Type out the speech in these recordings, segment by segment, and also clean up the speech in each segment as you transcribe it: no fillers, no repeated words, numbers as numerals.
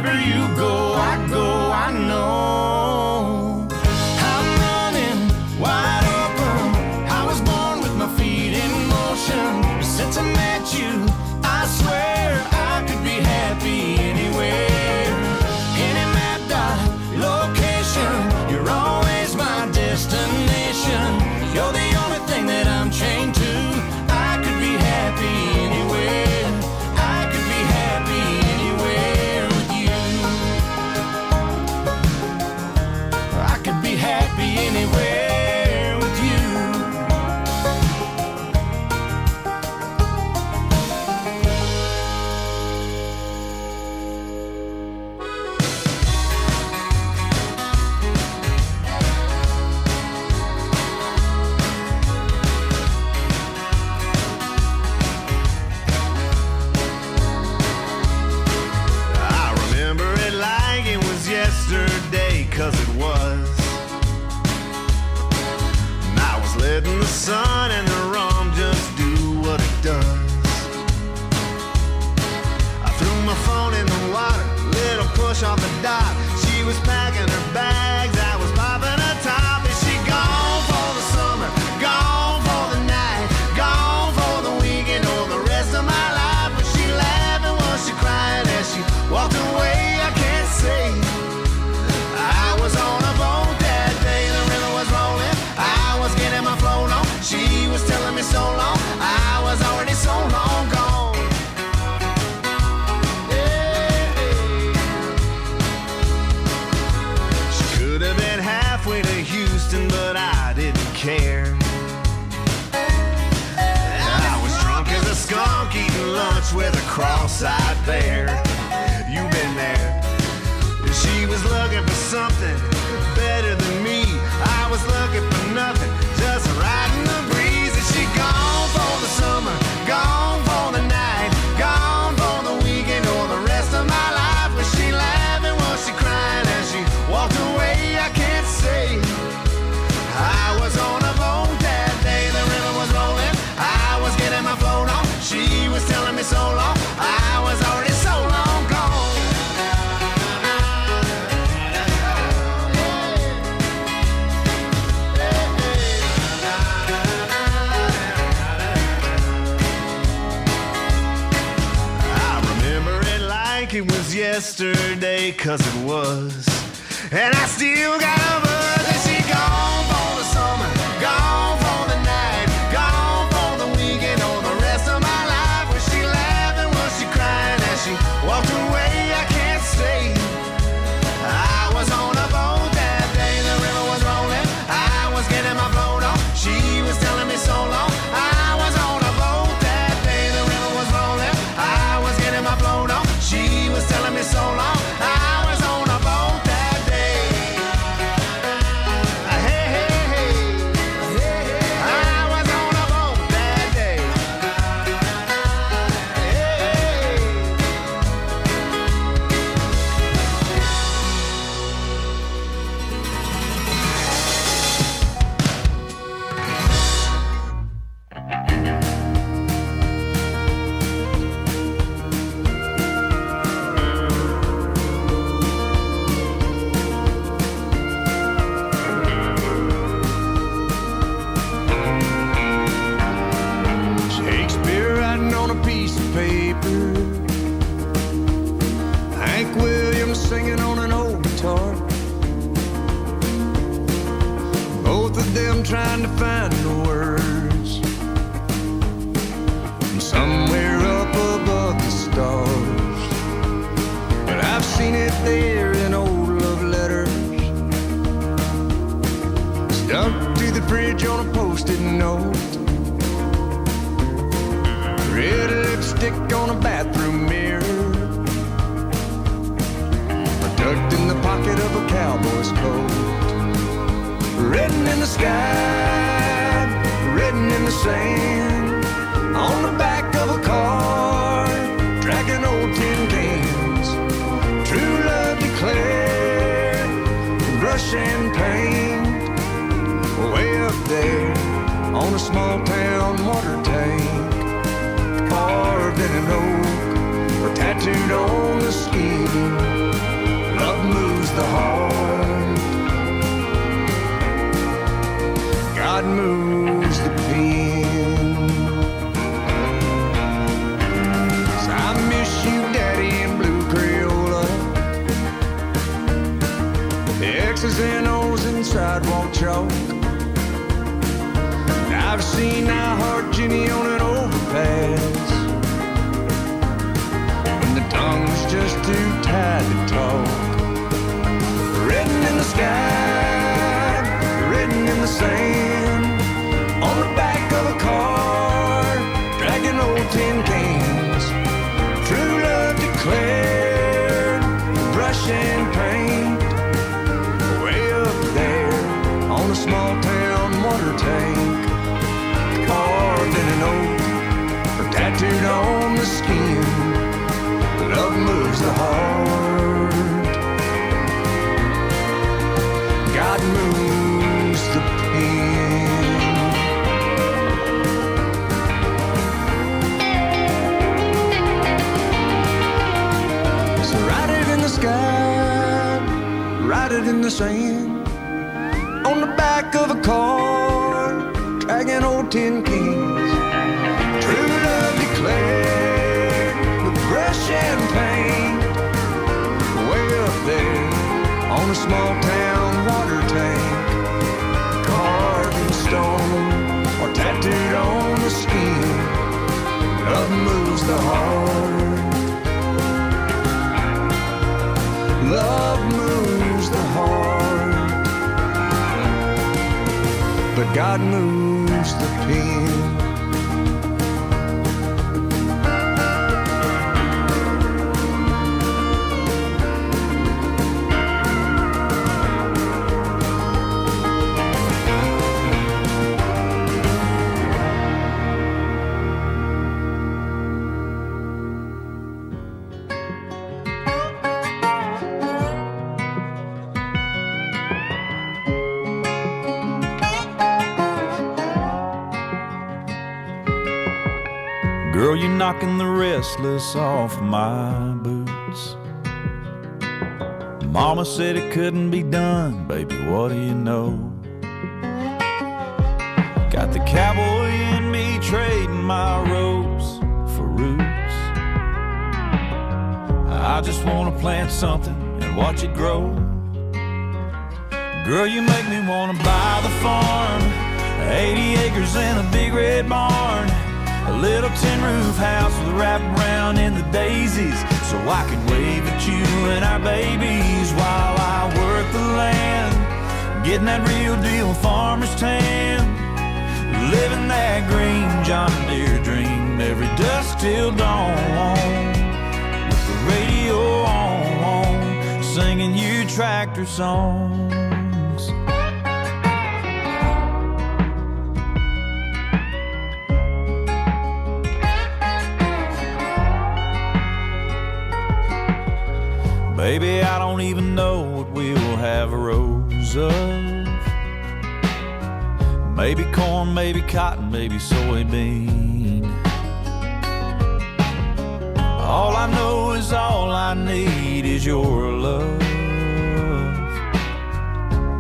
wherever you go, I know. I'm running wide open. I was born with my feet in motion. Since I met you, I swear I could be happy anywhere. Any map dot location, you're always my destination. You're the only thing that I'm chained to. I could be happy anywhere. I could be happy anywhere with you. I could be happy anywhere with you. I remember it like it was yesterday, 'cause it was. And I was letting the sun and the rum just do what it does. I threw my phone in the water, little push off the dock. She was packing her bags, I was popping her top. Is she gone for the summer, gone for the night, gone for the weekend or the rest of my life? Was she laughing, was she crying as she walked away? I can't say. I was on a boat that day, the river was rolling, I was getting my float on. She was telling me so long, I was already so long gone. She could have been halfway to Houston, but I didn't care. I was drunk as a skunk eating lunch with a cross-eyed bear. You've been there. She was looking for something better than me. I was looking for nothing, just riding the breeze. Is she gone for the summer, gone for the night, gone for the weekend or the rest of my life? Was she laughing, was she crying as she walked away? I can't say. I was on a boat that day, the river was rolling, I was getting my float on. She was telling me so long, I was already so long gone. I remember it like it was yesterday, 'cause it was. And I still got a buzz. Is she gone for the summer, gone for the night, gone for the weekend or the rest of my life? Was she laughing, was she crying as she walked away? I can't say. I was on a boat that day, the river was rolling, I was getting my float on. She was telling me so long, I was on a boat that day, the river was rolling, I was getting my float on. She was telling me so long, I was on a boat that day. Hey, hey, hey, I was on a boat that day. Hey. Shakespeare writing on a piece of paper, Hank Williams singing on an old guitar, both of them trying to find the words from somewhere up above the stars. But I've seen it there in old love letters, stuck to the fridge on a post-it note, red lipstick on a bathroom mirror, or tucked in the pocket of a cowboy's coat. Written in the sky, written in the sand, on the back of a car, dragging old tin cans. True love declared, brush and paint, way up there on a small town water tank, carved in an oak or tattooed on the skin. chalk. I've seen I Heart Jenny on an overpass when the tongue's just too tied to talk. Written in the sky, written in the sand, on the back of a car, dragging old tin cans. True love declared, brush and paint. Way up there on a small town water tank, carved in an oak or tattooed on the skin. Love moves the heart, God moves the pen. So write it in the sky, write it in the sand, on the back of a car, dragging old tin cans. True love declared with brush and paint. Way up there on a small town water tank, carved in stone or tattooed on the skin. Love moves the heart, love moves the heart, but God moves the pen. Girl, you're knocking the restless off my boots. Mama said it couldn't be done, baby, what do you know? Got the cowboy in me trading my ropes for roots. I just wanna plant something and watch it grow. Girl, you make me wanna buy the farm, 80 acres and a big red barn, a little tin roof house with a wraparound in the daisies, so I can wave at you and our babies while I work the land, getting that real deal farmer's tan, living that green John Deere dream every dusk till dawn, with the radio on, singing you tractor songs. Baby, I don't even know what we'll have rows of. Maybe corn, maybe cotton, maybe soybean. All I know is all I need is your love,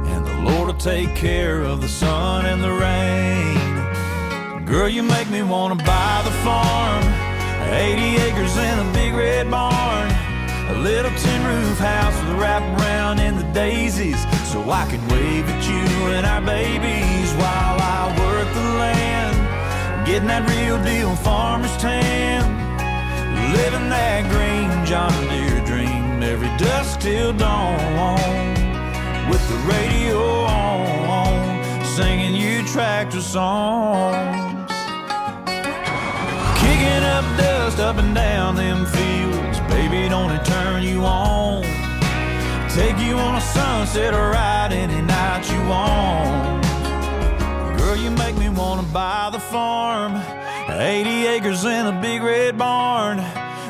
and the Lord will take care of the sun and the rain. Girl, you make me wanna buy the farm, 80 acres and a big red barn, a little tin roof house with a wraparound in the daisies, so I can wave at you and our babies while I work the land, getting that real deal farmer's tan, living that green John Deere dream every dusk till dawn, with the radio on, singing you tractor songs. Kicking up dust up and down them fields, baby, don't it turn you on? Take you on a sunset or ride any night you want. Girl, you make me wanna buy the farm, 80 acres and a big red barn,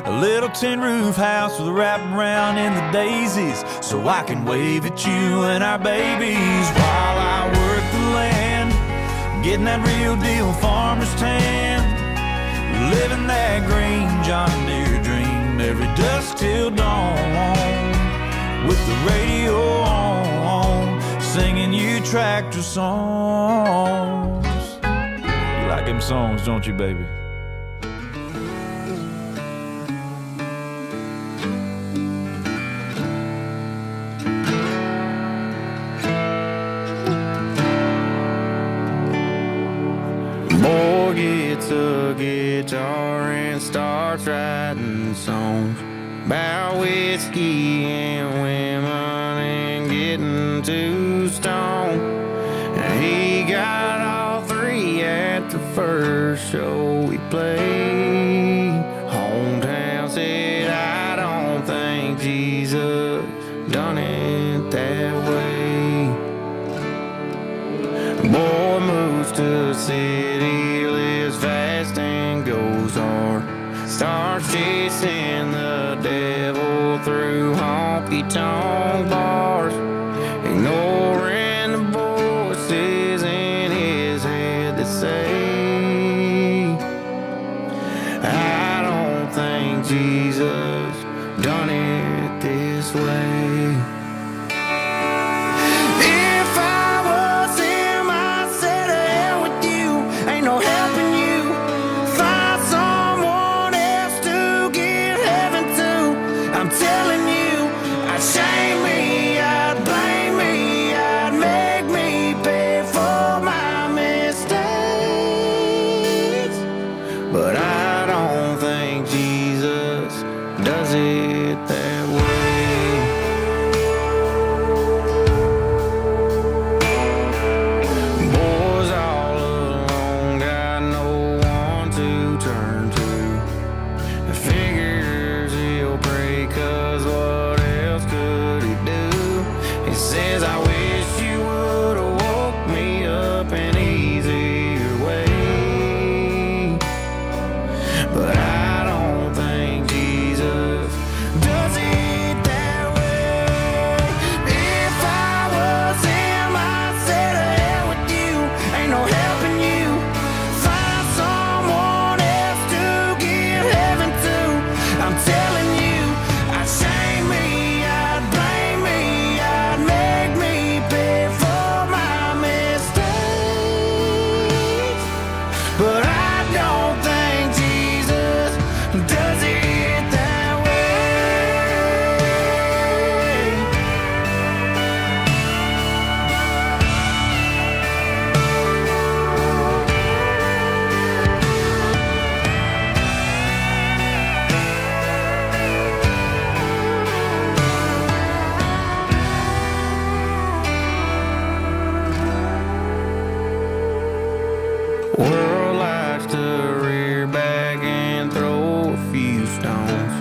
a little tin roof house with a wraparound in the daisies, so I can wave at you and our babies while I work the land, getting that real deal farmer's tan, living that green John Deere dream every dusk till dawn, with the radio on, singing you tractor songs. You like them songs, don't you, baby? and starts writing songs about whiskey and women and getting too stoned. And he got all three at the first show we played. Hometown said, I don't think Jesus done it that way. Boy moves to the city, lives fast and goes hard. Starts chasing the devil through honky-tonk bars, ignoring the voices in his head that say, I don't think Jesus done it this way. If I was him, I'd say to hell with you, ain't no helping you. Find someone else to give heaven to. I'm telling you, I'd shame me, I'd blame me, I'd make me pay for my mistakes. But I don't think Jesus does it that way. Boys all alone, got no one to turn to. Figures he'll pray, 'cause what else could he do? He says, I wish you would've woke me up an easier way. But I don't think Jesus does it that way. If I was him, I'd say to hell with you, ain't no helping you. Find someone else to give heaven to. I'm telling you, I'd shame me, I'd blame me, I'd make me pay for my mistakes. But I don't think Jesus does it that way. World likes to rear back and throw a few stones.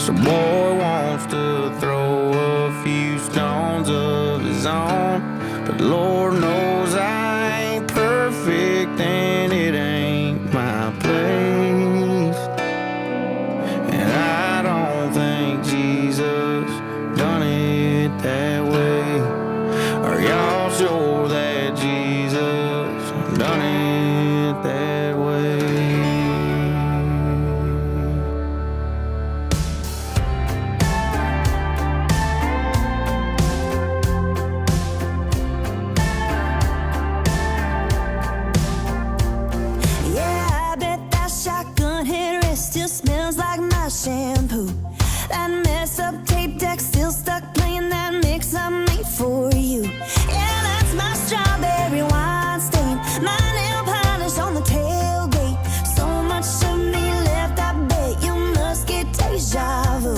So boy wants to throw a few stones of his own. But Lord knows I ain't perfect and it ain't my place. And I don't think Jesus done it that way. Are y'all sure that Jesus done it that way? Yeah, I bet that shotgun headrest still smells like my shampoo. That messed up tape deck still stuck playing that mix I made for you. Yeah, that's my strawberry wine stain, my nail polish on the tailgate. So much of me left, I bet you must get deja vu.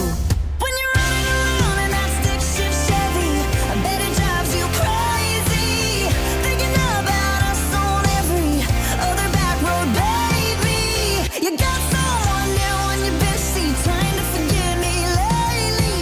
When you're running around in that stick shift Chevy, I bet it drives you crazy, thinking about us on every other back road, baby. You got someone new on your bench seat trying to forget me lately,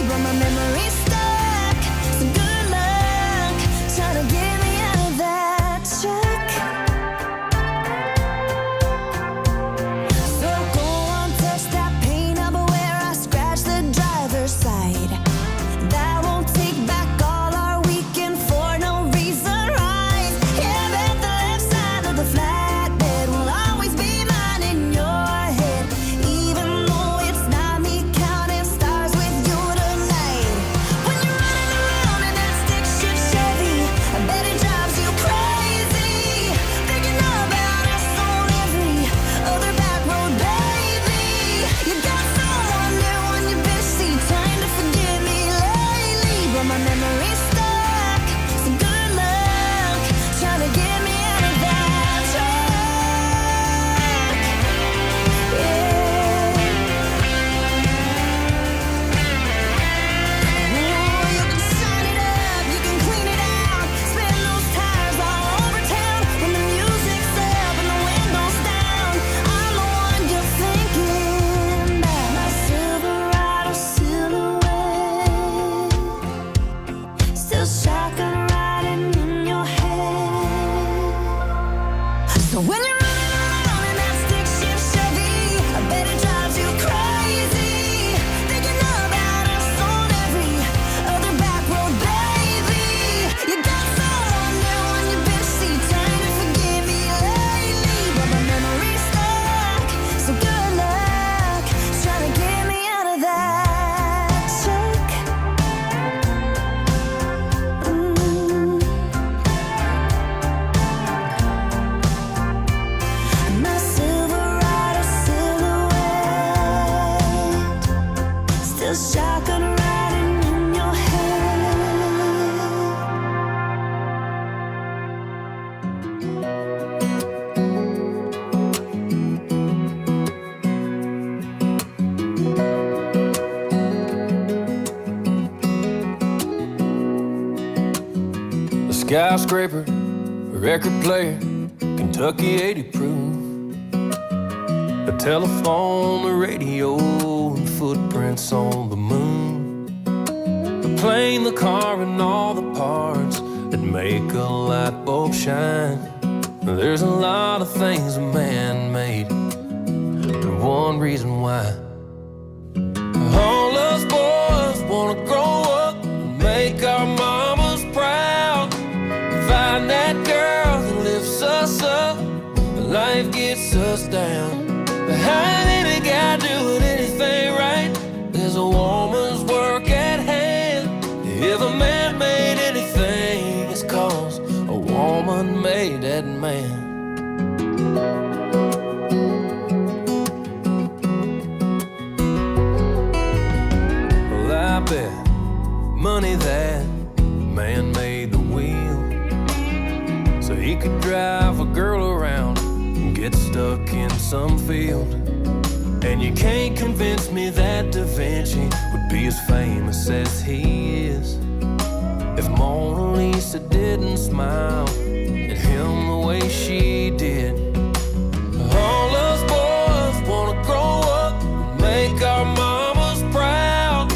skyscraper, record player, Kentucky 80 proof. A telephone, the radio, and footprints on the moon. The plane, the car, and all the parts that make a light bulb shine. There's a lot of things a man made, but one reason why. All us boys wanna grow up and make our mamas proud. Find that girl that lifts us up, but life gets us down. Behind any guy doing anything right, there's a woman's work at hand. If a man made anything, it's 'cause a woman made that man. Well, I bet money that man made the wheel so he could drive a girl around and get stuck in some field. And you can't convince me that Da Vinci would be as famous as he is if Mona Lisa didn't smile at him the way she did. All us boys wanna grow up and make our mamas proud.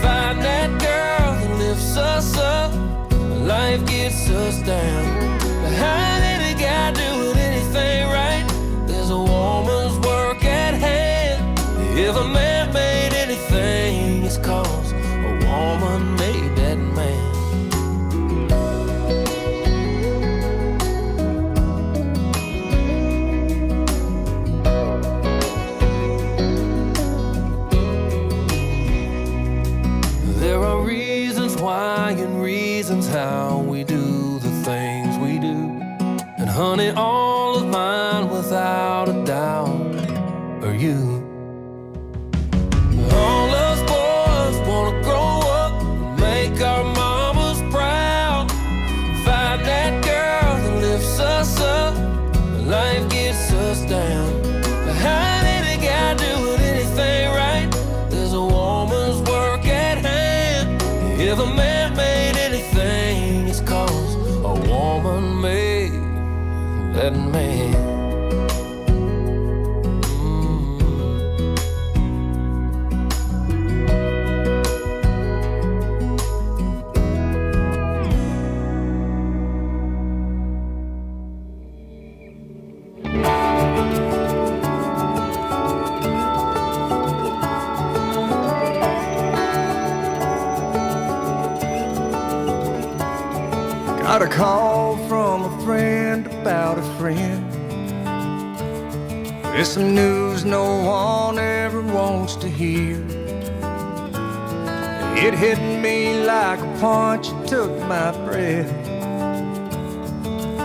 Find that girl that lifts us up, life gets us down. Behind any guy doing anything right, there's a woman's work at hand. If a man made anything, it's 'cause a woman made that man. There are reasons why and reasons how we do the things we do. And honey, all of mine without a doubt are you. All us boys wanna grow up and make our mamas proud. Find that girl that lifts us up, life gets us down. Behind any guy doing anything right, there's a woman's work at hand. If a man made anything, it's 'cause a woman made that man. Got a call from a friend about a friend. It's some news no one ever wants to hear. It hit me like a punch, it took my breath.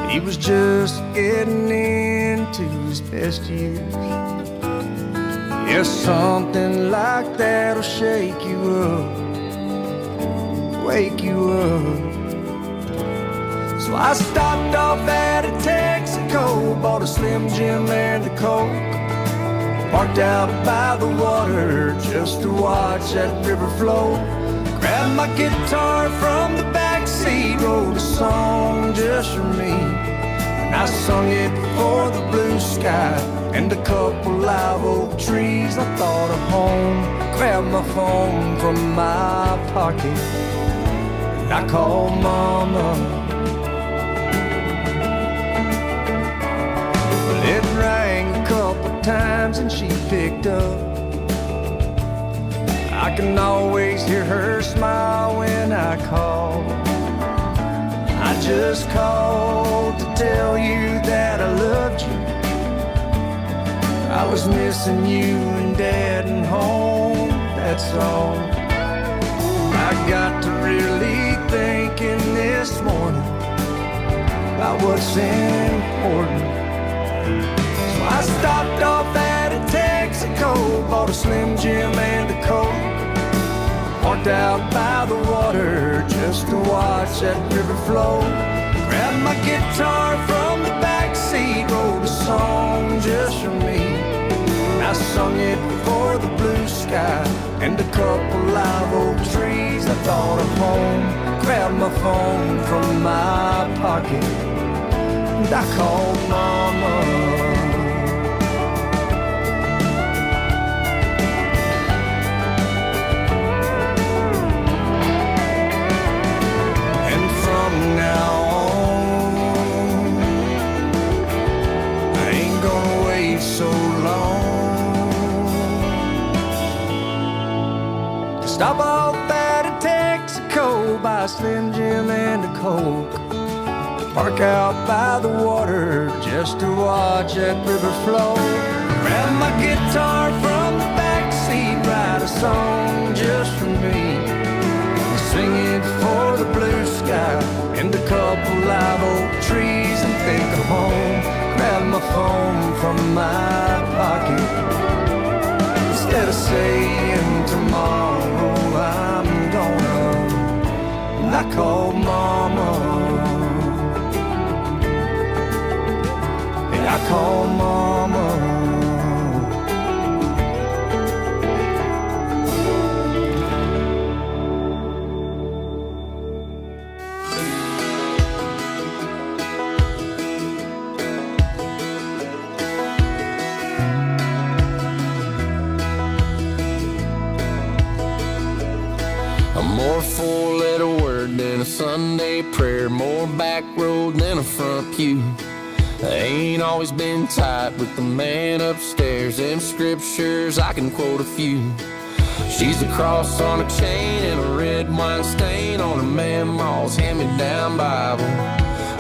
He was just getting into his best years. Yes, something like that'll shake you up, wake you up. So I stopped off at a Texaco, bought a Slim Jim and a Coke. Parked out by the water just to watch that river flow. Grabbed my guitar from the backseat, wrote a song just for me. And I sung it for the blue sky and a couple live oak trees. I thought of home, grabbed my phone from my pocket, and I called Mama. It rang a couple times and she picked up. I can always hear her smile when I call. I just called to tell you that I loved you. I was missing you and Dad and home, that's all. I got to really thinking this morning about what's important. So I stopped off at a Texaco, bought a Slim Jim and a Coke. Parked out by the water just to watch that river flow. Grabbed my guitar from the backseat, wrote a song just for me. I sung it for the blue sky and a couple live oak trees. I thought of home, grabbed my phone from my pocket, and I called Mama. And from now on, I ain't gonna wait so long. Stop off at a Texaco, buy a Slim Jim and a Coke. Park out by the water just to watch that river flow. Grab my guitar from the backseat, write a song just for me. Sing it for the blue sky and a couple live oak trees, and think of home. Grab my phone from my pocket. Instead of saying tomorrow I'm gonna, I call Mama. And I call Mama. More four-letter word than a Sunday prayer, more back road than a front pew. I ain't always been tight with the man upstairs. Them scriptures, I can quote a few. She's a cross on a chain and a red wine stain on her mamma's hand-me-down Bible.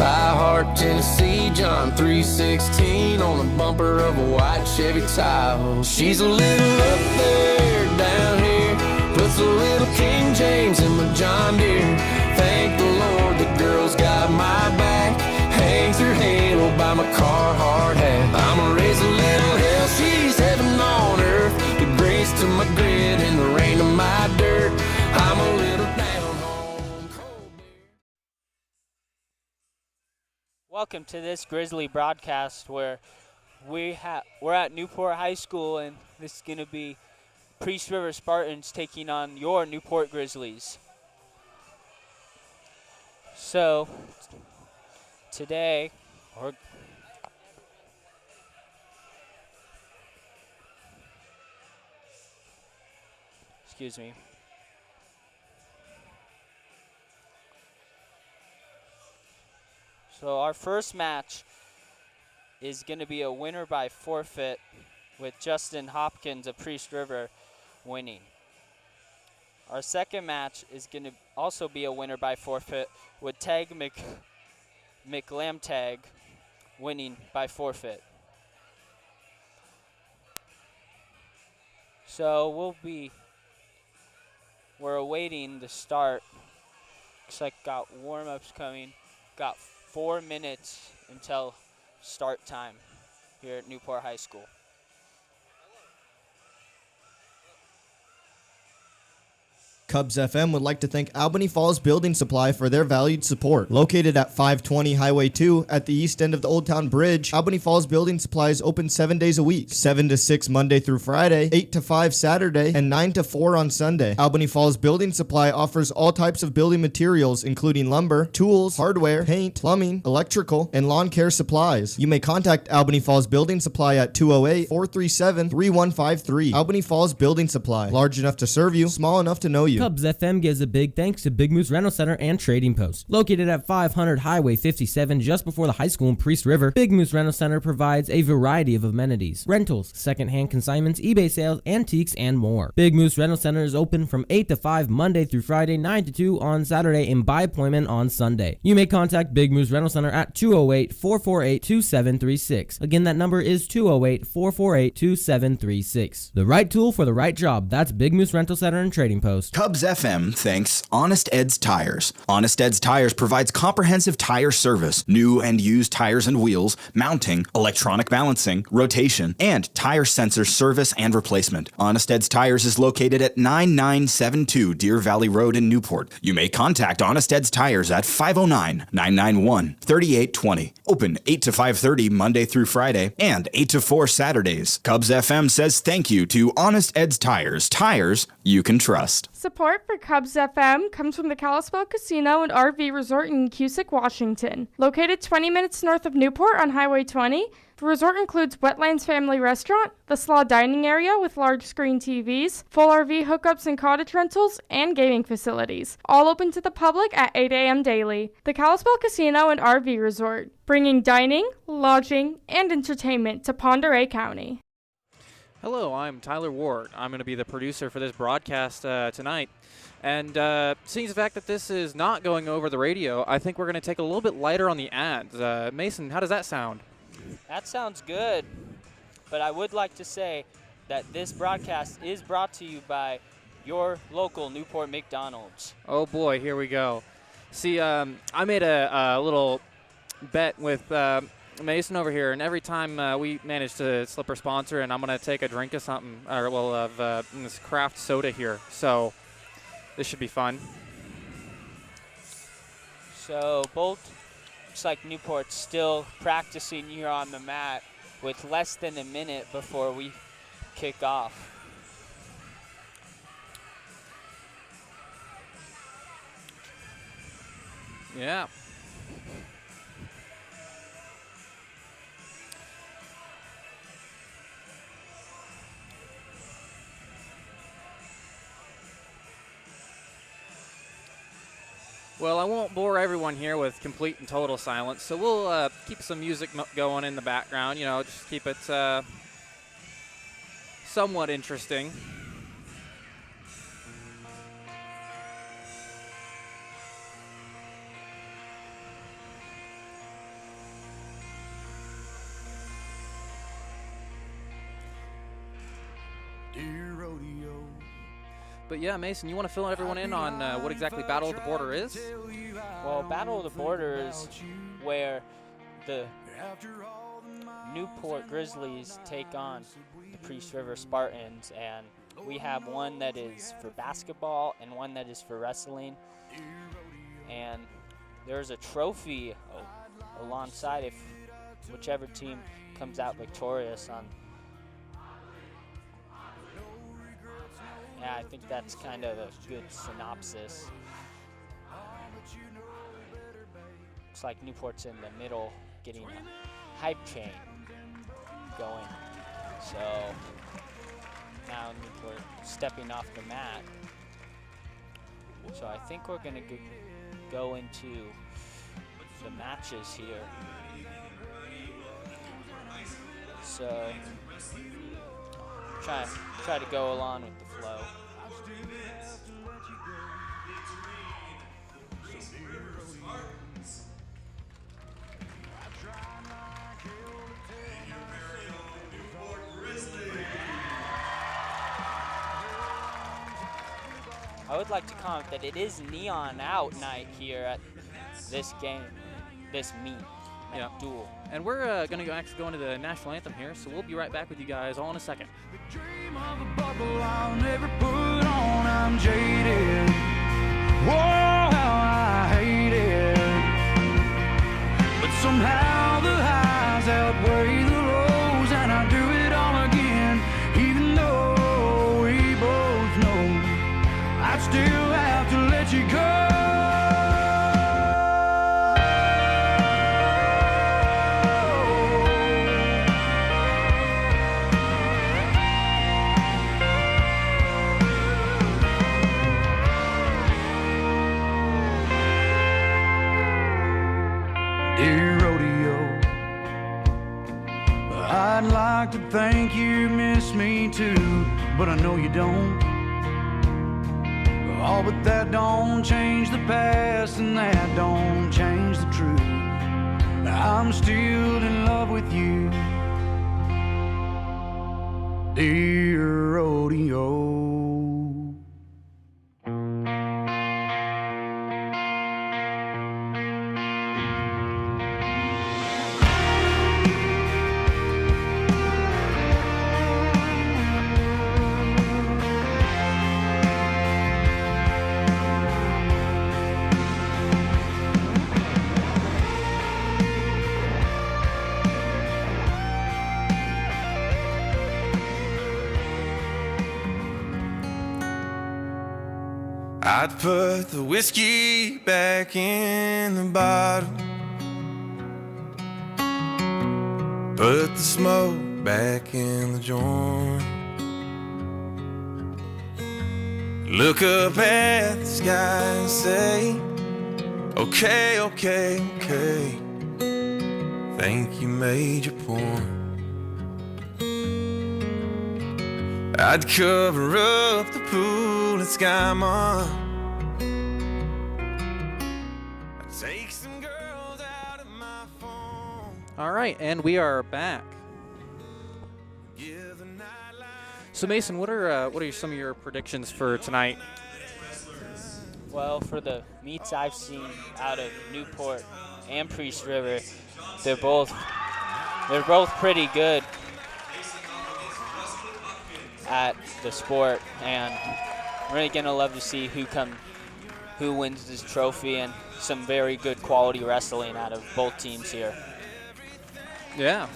I heart Tennessee, John 3:16 on the bumper of a white Chevy Tahoe. She's a little up there, down here. Puts a little King James in my John Deere. Thank the Lord the girl's got my back. Hangs her halo by my Carhartt hat. I'ma raise a little hell, she's heaven on earth. The grace to my grit and the rain to my dirt. I'm a little down home. Welcome to this Grizzly broadcast where we're at Newport High School, and this is going to be Priest River Spartans taking on your Newport Grizzlies. So, today, excuse me. So our first match is going to be a winner by forfeit, with Justin Hopkins of Priest River winning. Our second match is going to also be a winner by forfeit, with Tag McLamtag winning by forfeit. So we're awaiting the start. Looks like got warm-ups coming. Got 4 minutes until start time here at Newport High School. KUBS FM would like to thank Albany Falls Building Supply for their valued support. Located at 520 Highway 2 at the east end of the Old Town Bridge, Albany Falls Building Supply is open 7 days a week, 7 to 6 Monday through Friday, 8 to 5 Saturday, and 9 to 4 on Sunday. Albany Falls Building Supply offers all types of building materials, including lumber, tools, hardware, paint, plumbing, electrical, and lawn care supplies. You may contact Albany Falls Building Supply at 208-437-3153. Albany Falls Building Supply, large enough to serve you, small enough to know you. KUBS FM gives a big thanks to Big Moose Rental Center and Trading Post. Located at 500 Highway 57 just before the high school in Priest River, Big Moose Rental Center provides a variety of amenities, rentals, second-hand consignments, eBay sales, antiques, and more. Big Moose Rental Center is open from 8 to 5 Monday through Friday, 9 to 2 on Saturday, and by appointment on Sunday. You may contact Big Moose Rental Center at 208-448-2736. Again, that number is 208-448-2736. The right tool for the right job. That's Big Moose Rental Center and Trading Post. KUBS FM thanks Honest Ed's Tires. Honest Ed's Tires provides comprehensive tire service, new and used tires and wheels, mounting, electronic balancing, rotation, and tire sensor service and replacement. Honest Ed's Tires is located at 9972 Deer Valley Road in Newport. You may contact Honest Ed's Tires at 509-991-3820. Open 8 to 5:30 Monday through Friday and 8 to 4 Saturdays. KUBS FM says thank you to Honest Ed's Tires. Tires you can trust. support for KUBS FM comes from the Kalispell Casino and RV Resort in Cusick, Washington. Located 20 minutes north of Newport on Highway 20, the resort includes Wetlands Family Restaurant, the Slaw Dining Area with large screen TVs, full RV hookups and cottage rentals, and gaming facilities. All open to the public at 8 a.m. daily. The Kalispell Casino and RV Resort, bringing dining, lodging, and entertainment to Pend Oreille County. Hello, I'm Tyler Ward. I'm going to be the producer for this broadcast tonight. And seeing the fact that this is not going over the radio, I think we're going to take a little bit lighter on the ads. Mason, how does that sound? That sounds good. But I would like to say that this broadcast is brought to you by your local Newport McDonald's. Oh boy, here we go. See, I made a little bet with Mason over here, and every time we manage to slip our sponsor, and I'm going to take a drink of something, of this craft soda here. So this should be fun. So both, looks like Newport's still practicing here on the mat with less than a minute before we kick off. Yeah. Well, I won't bore everyone here with complete and total silence, so we'll keep some music going in the background, just keep it somewhat interesting. But yeah, Mason, you want to fill everyone in on what exactly Battle of the Border is? Well, Battle of the Border is where the Newport Grizzlies take on the Priest River Spartans, and we have one that is for basketball and one that is for wrestling. And there's a trophy alongside if whichever team comes out victorious on. Yeah, I think that's kind of a good synopsis. Looks like Newport's in the middle getting a hype train going. So now Newport stepping off the mat. So I think we're going to go into the matches here. So try to go along with the flow. I would like to comment that it is neon out night here at this game, this meet, duel. And we're going to actually go into the national anthem here, so we'll be right back with you guys all in a second. The dream of a bubble I'll never put on, I'm jaded. Whoa, how I hate it. But somehow the highs outweigh the lows, and I do it all again, even though we both know I'd still have to let you go. Dear rodeo, I'd like to think you miss me too, but I know you don't. Oh, but that don't change the past, and that don't change the truth. I'm still in love with you, dear rodeo. I'd put the whiskey back in the bottle, put the smoke back in the joint, look up at the sky and say, okay, okay, okay, think you made your point. I'd cover up the pool at Skymont. I'd take some girls out of my phone. All right, and we are back. So Mason, what are some of your predictions for tonight? Well, for the meets I've seen out of Newport and Priest River, they're both pretty good at the sport, and I'm really gonna love to see who wins this trophy, and some very good quality wrestling out of both teams here. Yeah.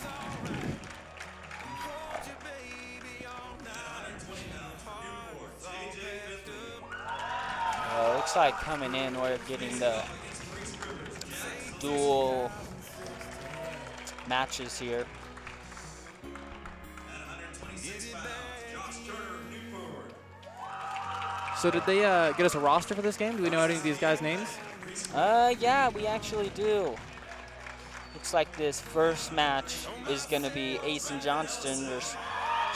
Looks like coming in, we're getting the dual matches here. So did they get us a roster for this game? Do we know any of these guys' names? Yeah, we actually do. Looks like this first match is going to be Asen Johnston versus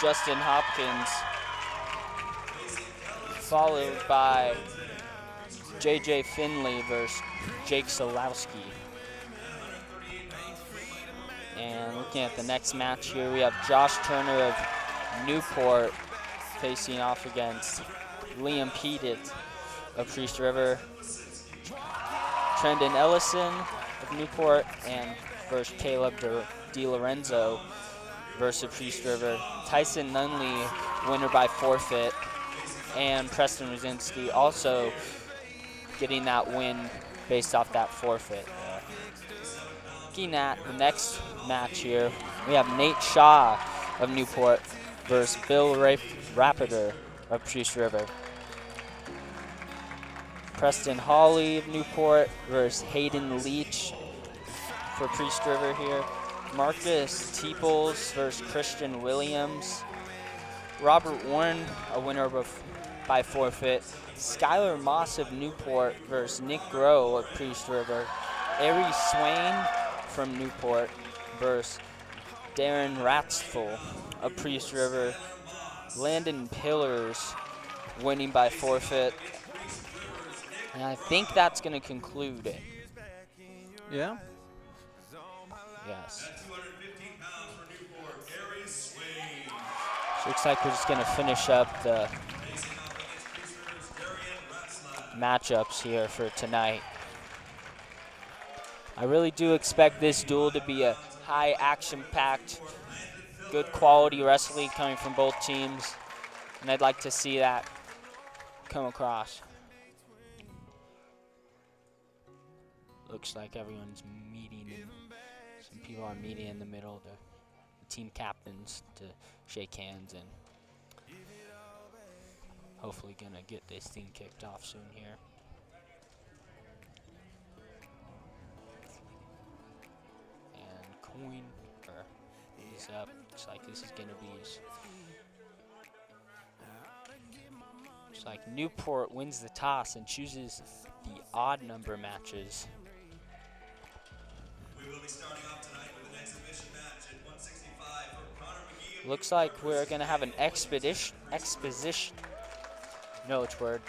Justin Hopkins, followed by JJ Finley versus Jake Solowski. And looking at the next match here, we have Josh Turner of Newport facing off against Liam Pettit of Priest River, Trendon Ellison of Newport, and versus Caleb DiLorenzo versus Priest River. Tyson Nunley, winner by forfeit, and Preston Rosinski also getting that win based off that forfeit. Looking at the next match here, we have Nate Shaw of Newport versus Bill Rapider of Priest River. Preston Hawley of Newport versus Hayden Leach for Priest River here. Marcus Teeples versus Christian Williams. Robert Warren, a winner by forfeit. Skylar Moss of Newport versus Nick Groh of Priest River. Ari Swain from Newport versus Darren Ratzful of Priest River. Landon Pillars winning by forfeit. And I think that's going to conclude it. Yeah? Yes. So looks like we're just going to finish up the matchups here for tonight. I really do expect this duel to be a high action-packed, good quality wrestling coming from both teams, and I'd like to see that come across. Looks like everyone's meeting, some people are meeting in the middle, the team captains to shake hands, and hopefully gonna get this thing kicked off soon here. And coin is up. Looks like this is gonna be looks like Newport wins the toss and chooses the odd number matches. We will be starting off tonight with an exhibition match at 165 for Connor McGee. Looks like we're gonna have an exposition. No, which word?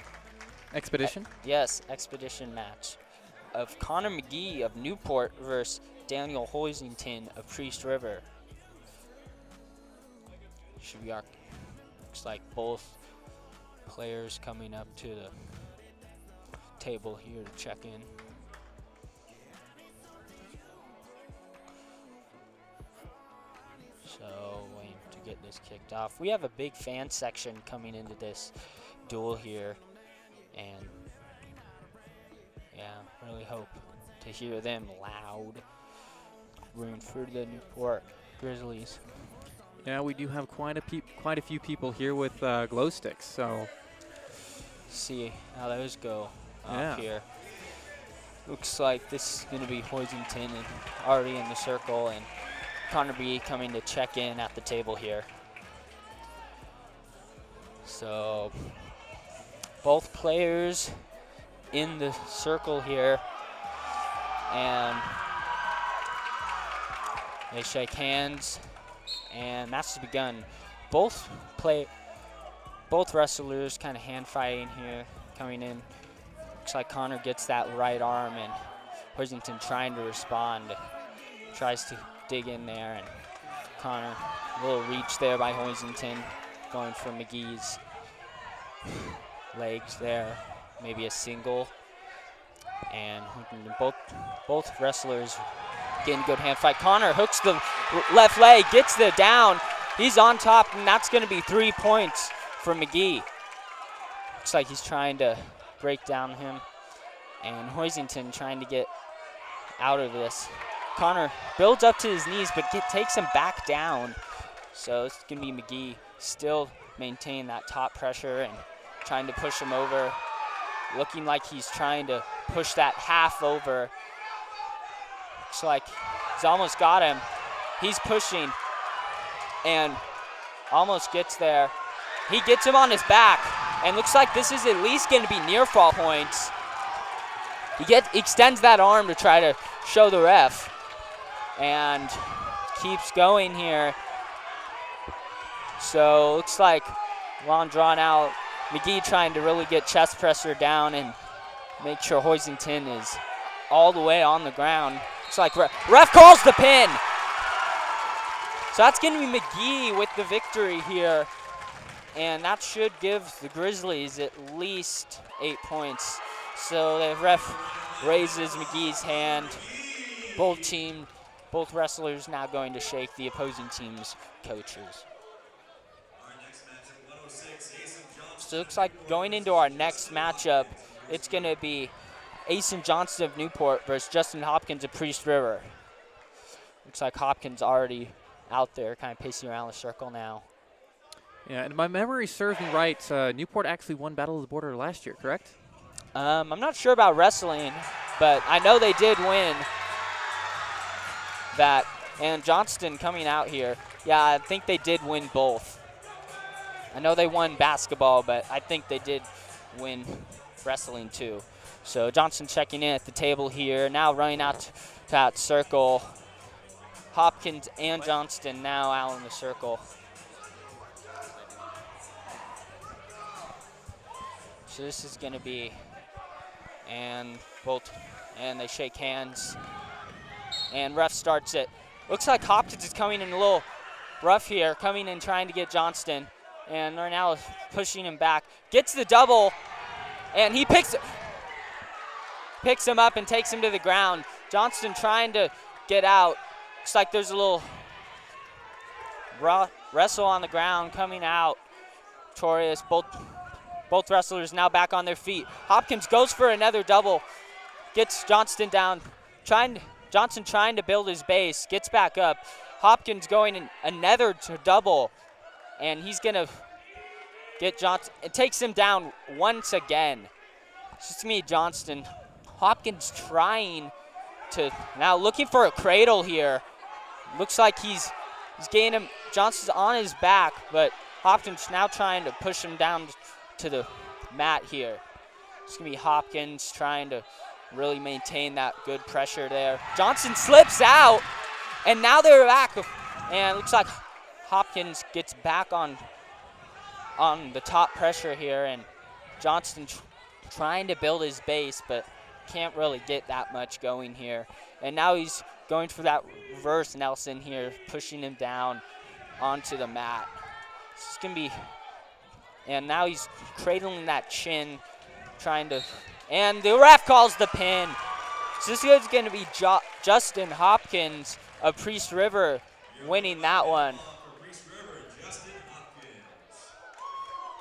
Expedition? Yes, expedition match of Connor McGee of Newport versus Daniel Hoisington of Priest River. Should be our, looks like both players coming up to the table here to check in. So waiting to get this kicked off. We have a big fan section coming into this duel here, and yeah, really hope to hear them loud, rooting for the Newport Grizzlies. Yeah, we do have quite a few people here with glow sticks, so see how those go up here. Looks like this is going to be Hoisington and already in the circle, and Connor B coming to check in at the table here. So both players in the circle here, and they shake hands, and match has begun. Both wrestlers kind of hand fighting here, coming in. Looks like Connor gets that right arm, and Hoisington trying to respond, tries to dig in there, and Connor, a little reach there by Hoisington, going for McGee's legs there, maybe a single, and both wrestlers getting a good hand fight. Connor hooks the left leg, gets the down, he's on top, and that's going to be 3 points for McGee. Looks like he's trying to break down him, and Hoisington trying to get out of this. Connor builds up to his knees, but takes him back down. So it's going to be McGee still maintain that top pressure and trying to push him over. Looking like he's trying to push that half over. Looks like he's almost got him. He's pushing and almost gets there. He gets him on his back, and looks like this is at least going to be near fall points. He extends that arm to try to show the ref, and keeps going here. So looks like long drawn out. McGee trying to really get chest pressure down and make sure Hoisington is all the way on the ground. Looks like ref calls the pin. So that's going to be McGee with the victory here. And that should give the Grizzlies at least 8 points. So the ref raises McGee's hand. Both wrestlers now going to shake the opposing team's coaches. So it looks like going into our next matchup, it's going to be Asen Johnston of Newport versus Justin Hopkins of Priest River. Looks like Hopkins already out there, kind of pacing around the circle now. Yeah, and my memory serves me right. Newport actually won Battle of the Border last year, correct? I'm not sure about wrestling, but I know they did win that. And Johnston coming out here, yeah, I think they did win both. I know they won basketball, but I think they did win wrestling too. So Johnston checking in at the table here, now running out to that circle. Hopkins and Johnston now out in the circle. So this is going to be, and they shake hands, and ref starts it. Looks like Hopkins is coming in a little rough here, coming in trying to get Johnston, and they're now pushing him back. Gets the double, and he picks him up and takes him to the ground. Johnston trying to get out. Looks like there's a little wrestle on the ground coming out. Victorious, both wrestlers now back on their feet. Hopkins goes for another double, gets Johnston down. Johnston trying to build his base, gets back up. Hopkins going in another double, and he's gonna get Johnston. It takes him down once again. It's just me, Johnston. Hopkins trying to, now looking for a cradle here. Looks like he's getting him, Johnston's on his back, but Hopkins now trying to push him down to the mat here. It's going to be Hopkins trying to really maintain that good pressure there. Johnston slips out, and now they're back. And it looks like Hopkins gets back on the top pressure here, and Johnston trying to build his base, but can't really get that much going here. And now he's going for that reverse Nelson here, pushing him down onto the mat. It's going to be, and now he's cradling that chin, trying to, and the ref calls the pin. So this is going to be Justin Hopkins of Priest River winning that one.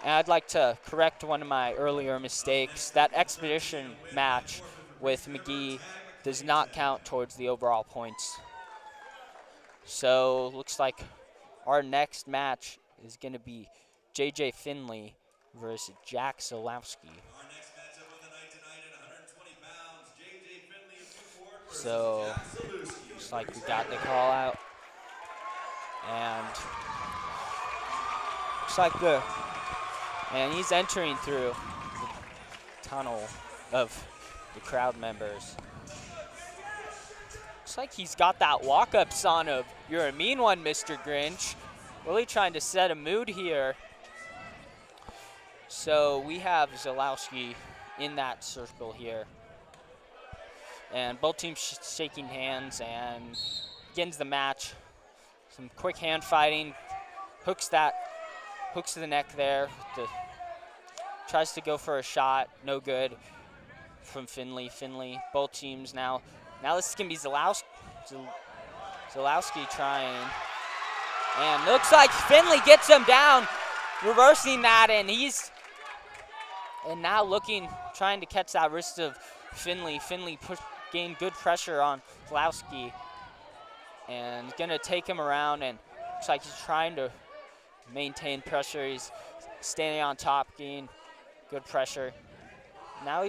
And I'd like to correct one of my earlier mistakes. That expedition match with McGee does not count towards the overall points. So looks like our next match is going to be J.J. Finley versus Jack Solowski. So, looks like we got the call out. And looks like and he's entering through the tunnel of the crowd members. Looks like he's got that walk-up son of, "You're a mean one, Mr. Grinch." Really trying to set a mood here. So we have Zalowski in that circle here. And both teams shaking hands and begins the match. Some quick hand fighting. Hooks to the neck there. Tries to go for a shot. No good from Finley. Both teams now. Now this is going to be Zalowski trying. And looks like Finley gets him down. Reversing that, and now trying to catch that wrist of Finley. Finley gained good pressure on Zalowski. And going to take him around, and looks like he's trying to maintain pressure. He's standing on top, gain good pressure. Now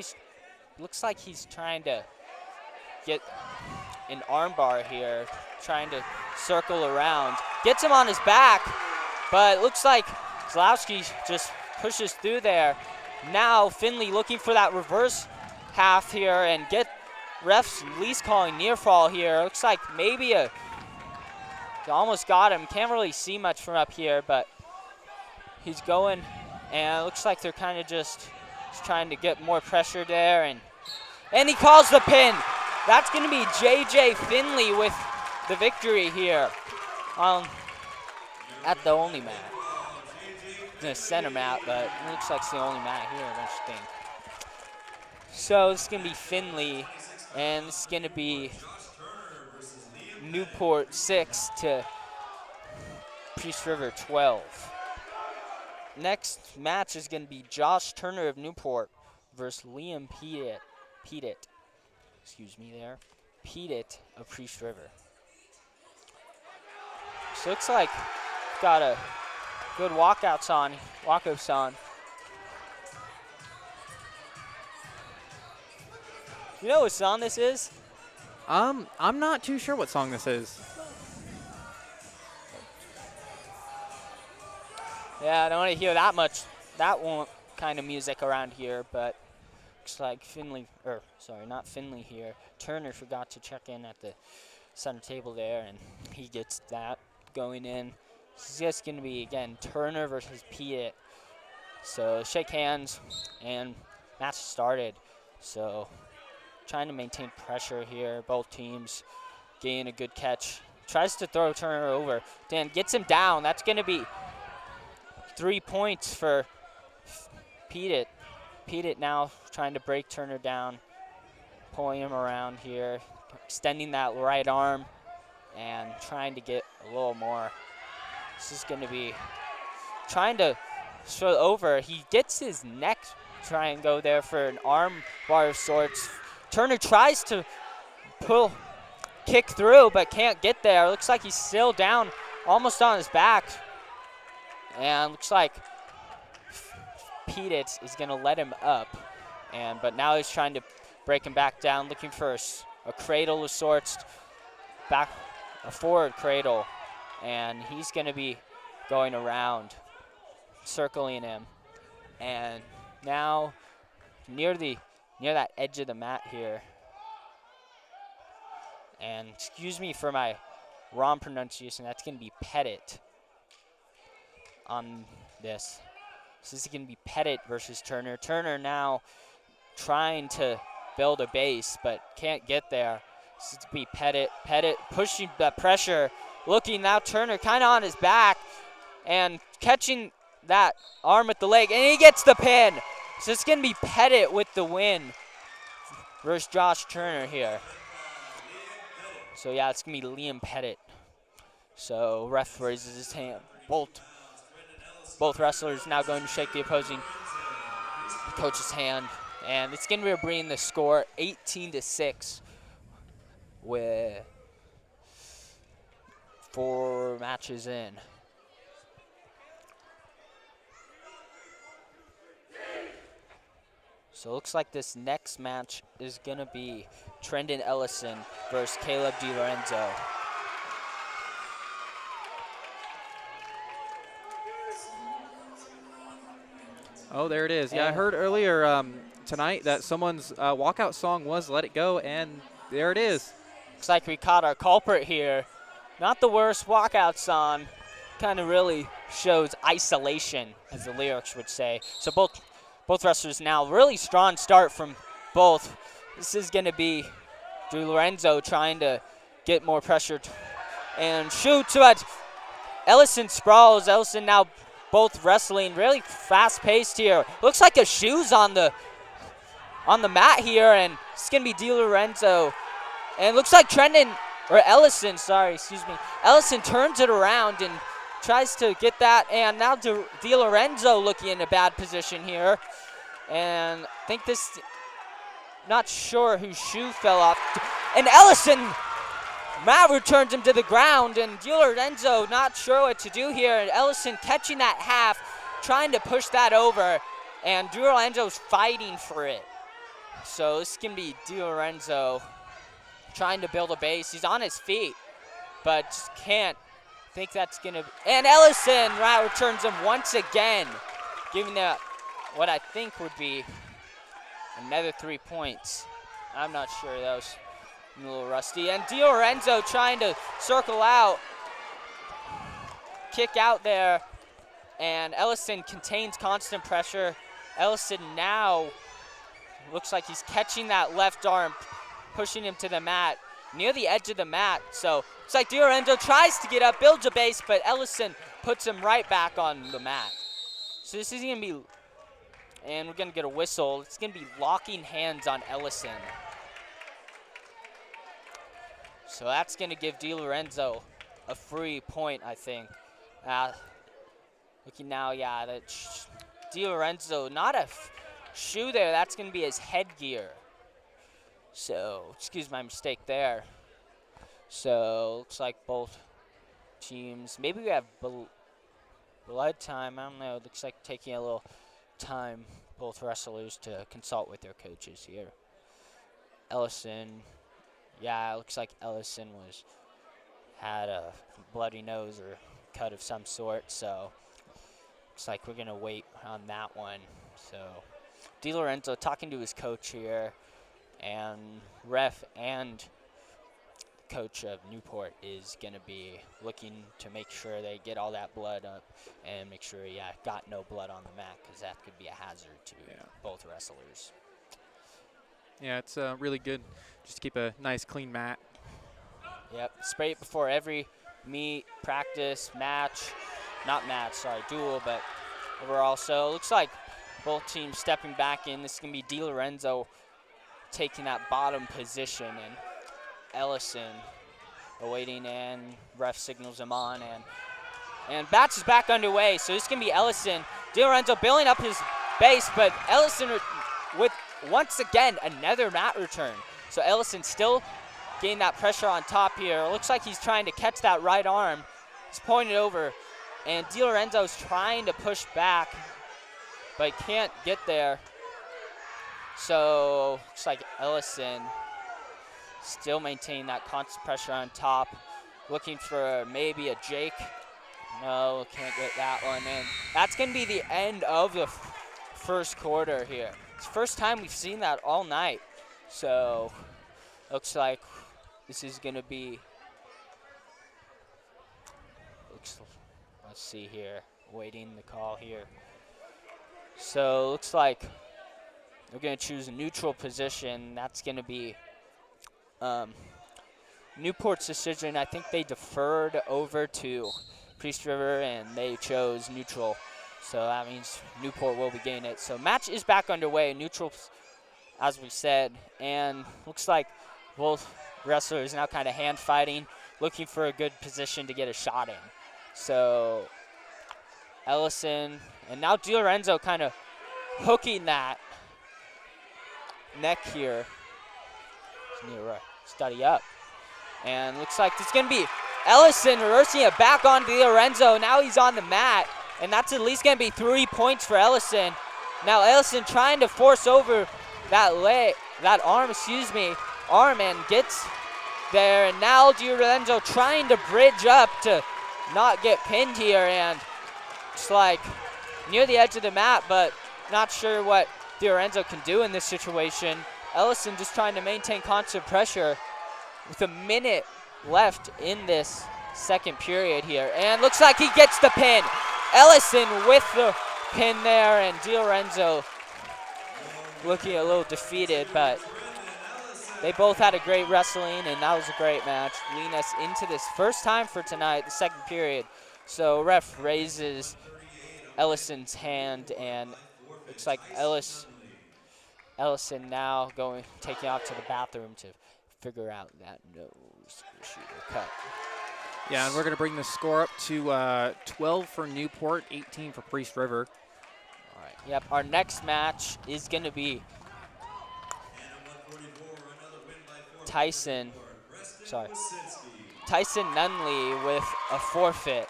looks like he's trying to get an armbar here, trying to circle around. Gets him on his back, but it looks like Zalowski just pushes through there. Now Finley looking for that reverse half here and refs at least calling near fall here. Looks like maybe almost got him. Can't really see much from up here, but he's going, and it looks like they're kind of just trying to get more pressure there, and he calls the pin. That's going to be JJ Finley with the victory here at the only mat. The center mat, but it looks like it's the only mat here, interesting. So this is going to be Finley, and this is going to be Newport 6 to Priest River 12. Next match is going to be Josh Turner of Newport versus Liam Pettit of Priest River. So looks like got a good walkouts on. You know what song this is? I'm not too sure what song this is. Yeah, I don't want to hear that kind of music around here, but looks like not Finley here. Turner forgot to check in at the center table there, and he gets that going in. This is just going to be, again, Turner versus Pettit. So shake hands, and match started. So trying to maintain pressure here. Both teams gain a good catch. Tries to throw Turner over. Dan gets him down. That's going to be 3 points for Pettit. Pettit now trying to break Turner down, pulling him around here, extending that right arm, and trying to get a little more. This is going to be trying to throw over. He gets his neck, try and go there for an arm bar of sorts. Turner tries to kick through, but can't get there. Looks like he's still down, almost on his back. And looks like Pettit is going to let him up. But now he's trying to break him back down, looking for a cradle of sorts, a forward cradle. And he's going to be going around, circling him. And now near that edge of the mat here. And excuse me for my wrong pronunciation, that's going to be Pettit on this. This is going to be Pettit versus Turner. Turner now trying to build a base, but can't get there. This is going to be Pettit. Pettit pushing that pressure, looking now Turner kind of on his back and catching that arm with the leg, and he gets the pin. So it's going to be Pettit with the win versus Josh Turner here. So yeah, it's going to be Liam Pettit. So ref raises his hand. Both wrestlers now going to shake the opposing coach's hand. And it's going to be bringing the score 18-6 with 4 matches in. So it looks like this next match is going to be Trendon Ellison versus Caleb DiLorenzo. Oh, there it is. Yeah, I heard earlier tonight that someone's walkout song was Let It Go, and there it is. Looks like we caught our culprit here. Not the worst walkout song. Kind of really shows isolation, as the lyrics would say. So both wrestlers now, really strong start from both. This is going to be DiLorenzo trying to get more pressure and shoots, but Ellison sprawls. Ellison now both wrestling really fast-paced here. Looks like a shoe's on the mat here, and it's going to be DiLorenzo. And it looks like Ellison turns it around and tries to get that, and now DiLorenzo looking in a bad position here. And I think not sure whose shoe fell off. And Ellison, Matt returns him to the ground, and DiLorenzo not sure what to do here. And Ellison catching that half, trying to push that over, and DiLorenzo's fighting for it. So this can be DiLorenzo trying to build a base. He's on his feet, but just can't think that's going to. And Ellison returns him once again, giving that what I think would be another 3 points. I'm not sure. That was a little rusty. And DiLorenzo trying to circle out, kick out there, and Ellison contains constant pressure. Ellison now looks like he's catching that left arm, pushing him to the mat, near the edge of the mat. So it's like DiLorenzo tries to get up, builds a base, but Ellison puts him right back on the mat. So this is going to be, and we're going to get a whistle. It's going to be locking hands on Ellison. So that's going to give DiLorenzo a free point, I think. Looking now, yeah, that DiLorenzo, not a shoe there. That's going to be his headgear. So, excuse my mistake there. So, looks like both teams, maybe we have blood time. I don't know. Looks like taking a little time, both wrestlers, to consult with their coaches here. Ellison, yeah, it looks like Ellison had a bloody nose or cut of some sort. So, looks like we're going to wait on that one. So, DiLorenzo talking to his coach here. And ref and coach of Newport is going to be looking to make sure they get all that blood up and make sure, got no blood on the mat, because that could be a hazard to both wrestlers. Yeah, it's really good just to keep a nice, clean mat. Yep, spray it before every meet, practice, duel, but overall. So it looks like both teams stepping back in. This is going to be DiLorenzo taking that bottom position, and Ellison awaiting, and ref signals him on, and match is back underway. So this is going to be Ellison. DiLorenzo building up his base, but Ellison with once again another mat return. So Ellison still getting that pressure on top here. It looks like he's trying to catch that right arm. He's pointed over, and DiLorenzo's trying to push back, but can't get there. So looks like Ellison still maintaining that constant pressure on top, looking for maybe a Jake. No, can't get that one in. That's going to be the end of the first quarter here. It's the first time we've seen that all night. So looks like this is going to be, let's see here, waiting the call here. So looks like we're going to choose a neutral position. That's going to be Newport's decision. I think they deferred over to Priest River, and they chose neutral. So that means Newport will be getting it. So match is back underway. Neutral, as we said. And looks like both wrestlers now kind of hand fighting, looking for a good position to get a shot in. So Ellison, and now DiLorenzo kind of hooking that neck here. Just need to study up. And looks like it's going to be Ellison reversing it back on DiLorenzo. Now he's on the mat, and that's at least going to be 3 points for Ellison. Now Ellison trying to force over that arm, and gets there. And now DiLorenzo trying to bridge up to not get pinned here, and it's like near the edge of the mat, but not sure what DiLorenzo can do in this situation. Ellison just trying to maintain constant pressure with a minute left in this second period here, and looks like he gets the pin. Ellison with the pin there, and DiLorenzo looking a little defeated, but they both had a great wrestling, and that was a great match. Leading us into this first time for tonight, the second period. So ref raises Ellison's hand, and looks like Ellison now taking off to the bathroom to figure out that nose issue or cut. Yeah, and we're going to bring the score up to 12 for Newport, 18 for Priest River. All right. Yep, our next match is going to be Tyson Nunley with a forfeit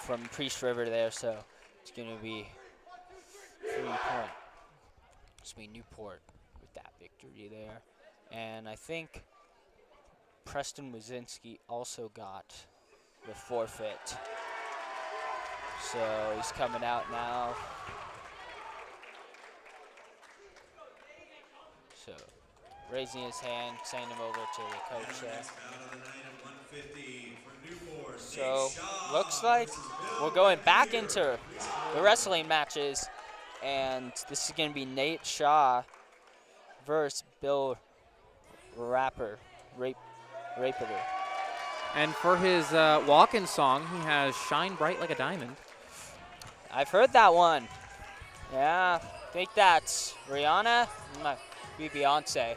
from Priest River there, so it's going to be 3-point. It's going to be Newport with that victory there. And I think Preston Wazinski also got the forfeit. So he's coming out now. So raising his hand, sending him over to the coach there. So looks like we're going back into the wrestling matches, and this is going to be Nate Shaw versus Bill Raper. And for his walk-in song, he has Shine Bright Like a Diamond. I've heard that one. Yeah, I think that's Rihanna. Might be Beyonce.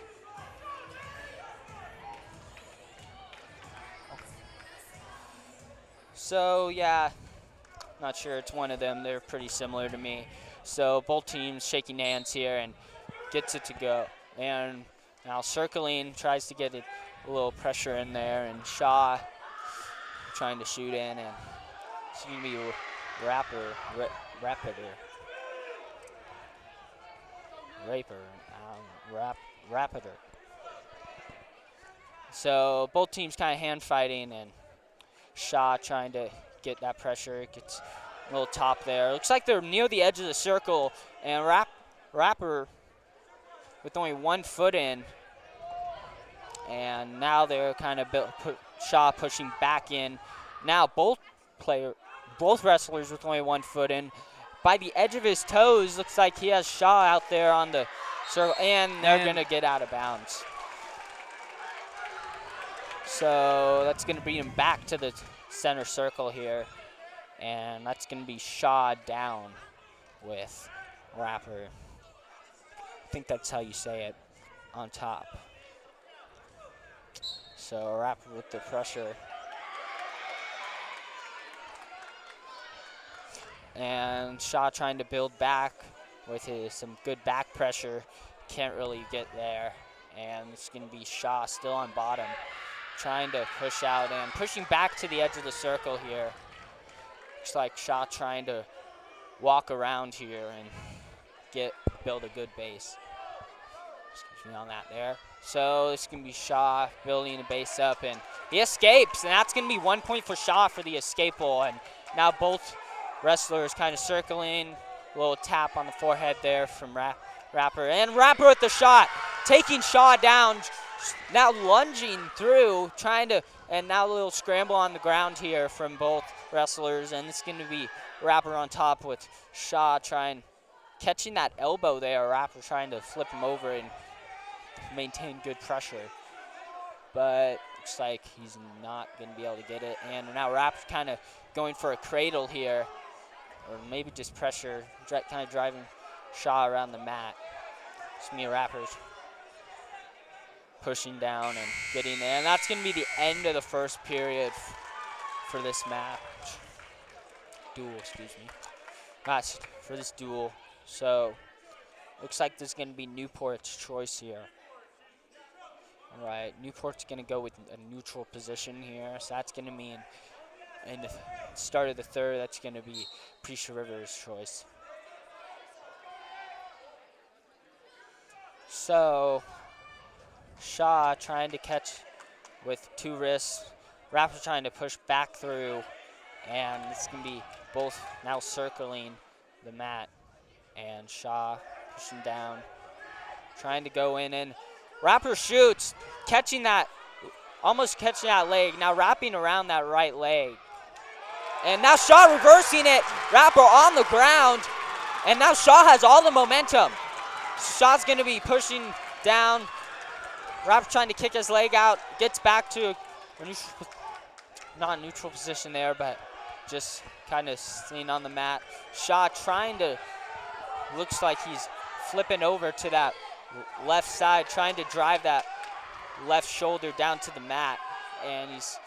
So, yeah, not sure it's one of them. They're pretty similar to me. So both teams shaking hands here and gets it to go. And now circling, tries to get it a little pressure in there, and Shaw trying to shoot in, and it's going to be Rapider. So both teams kind of hand fighting, and Shaw trying to get that pressure, gets a little top there. Looks like they're near the edge of the circle, and Rapper with only 1 foot in. And now they're kind of Shaw pushing back in. Now both wrestlers with only 1 foot in. By the edge of his toes, looks like he has Shaw out there on the circle, and they're going to get out of bounds. So that's going to bring him back to the center circle here. And that's going to be Shaw down with Rapper. I think that's how you say it, on top. So Rapper with the pressure. And Shaw trying to build back with some good back pressure. Can't really get there. And it's going to be Shaw still on bottom, trying to push out and pushing back to the edge of the circle here. Looks like Shaw trying to walk around here and build a good base. Excuse me on that there. So this is going to be Shaw building a base up, and he escapes, and that's going to be 1 point for Shaw for the escape ball. And now both wrestlers kind of circling, a little tap on the forehead there from Rapper. And Rapper with the shot, taking Shaw down, now lunging through, and now a little scramble on the ground here from both wrestlers. And it's going to be Rapper on top with Shaw catching that elbow there. Rapper trying to flip him over and maintain good pressure. But looks like he's not going to be able to get it. And now Rapper's kind of going for a cradle here, or maybe just pressure, kind of driving Shaw around the mat. It's me, Rapper's pushing down and getting there. And that's going to be the end of the first period for this match. For this duel. So, looks like there's going to be Newport's choice here. All right, Newport's going to go with a neutral position here. So that's going to mean in the start of the third, that's going to be Priest River's choice. So Shaw trying to catch with 2 wrists. Rapper trying to push back through, and it's going to be both now circling the mat. And Shaw pushing down, trying to go in, and Rapper shoots, almost catching that leg, now wrapping around that right leg. And now Shaw reversing it, Rapper on the ground, and now Shaw has all the momentum. Shaw's going to be pushing down, Rapper trying to kick his leg out, gets back to a not neutral position there, but just kind of staying on the mat. Shaw trying to, looks like he's flipping over to that left side, trying to drive that left shoulder down to the mat, and looks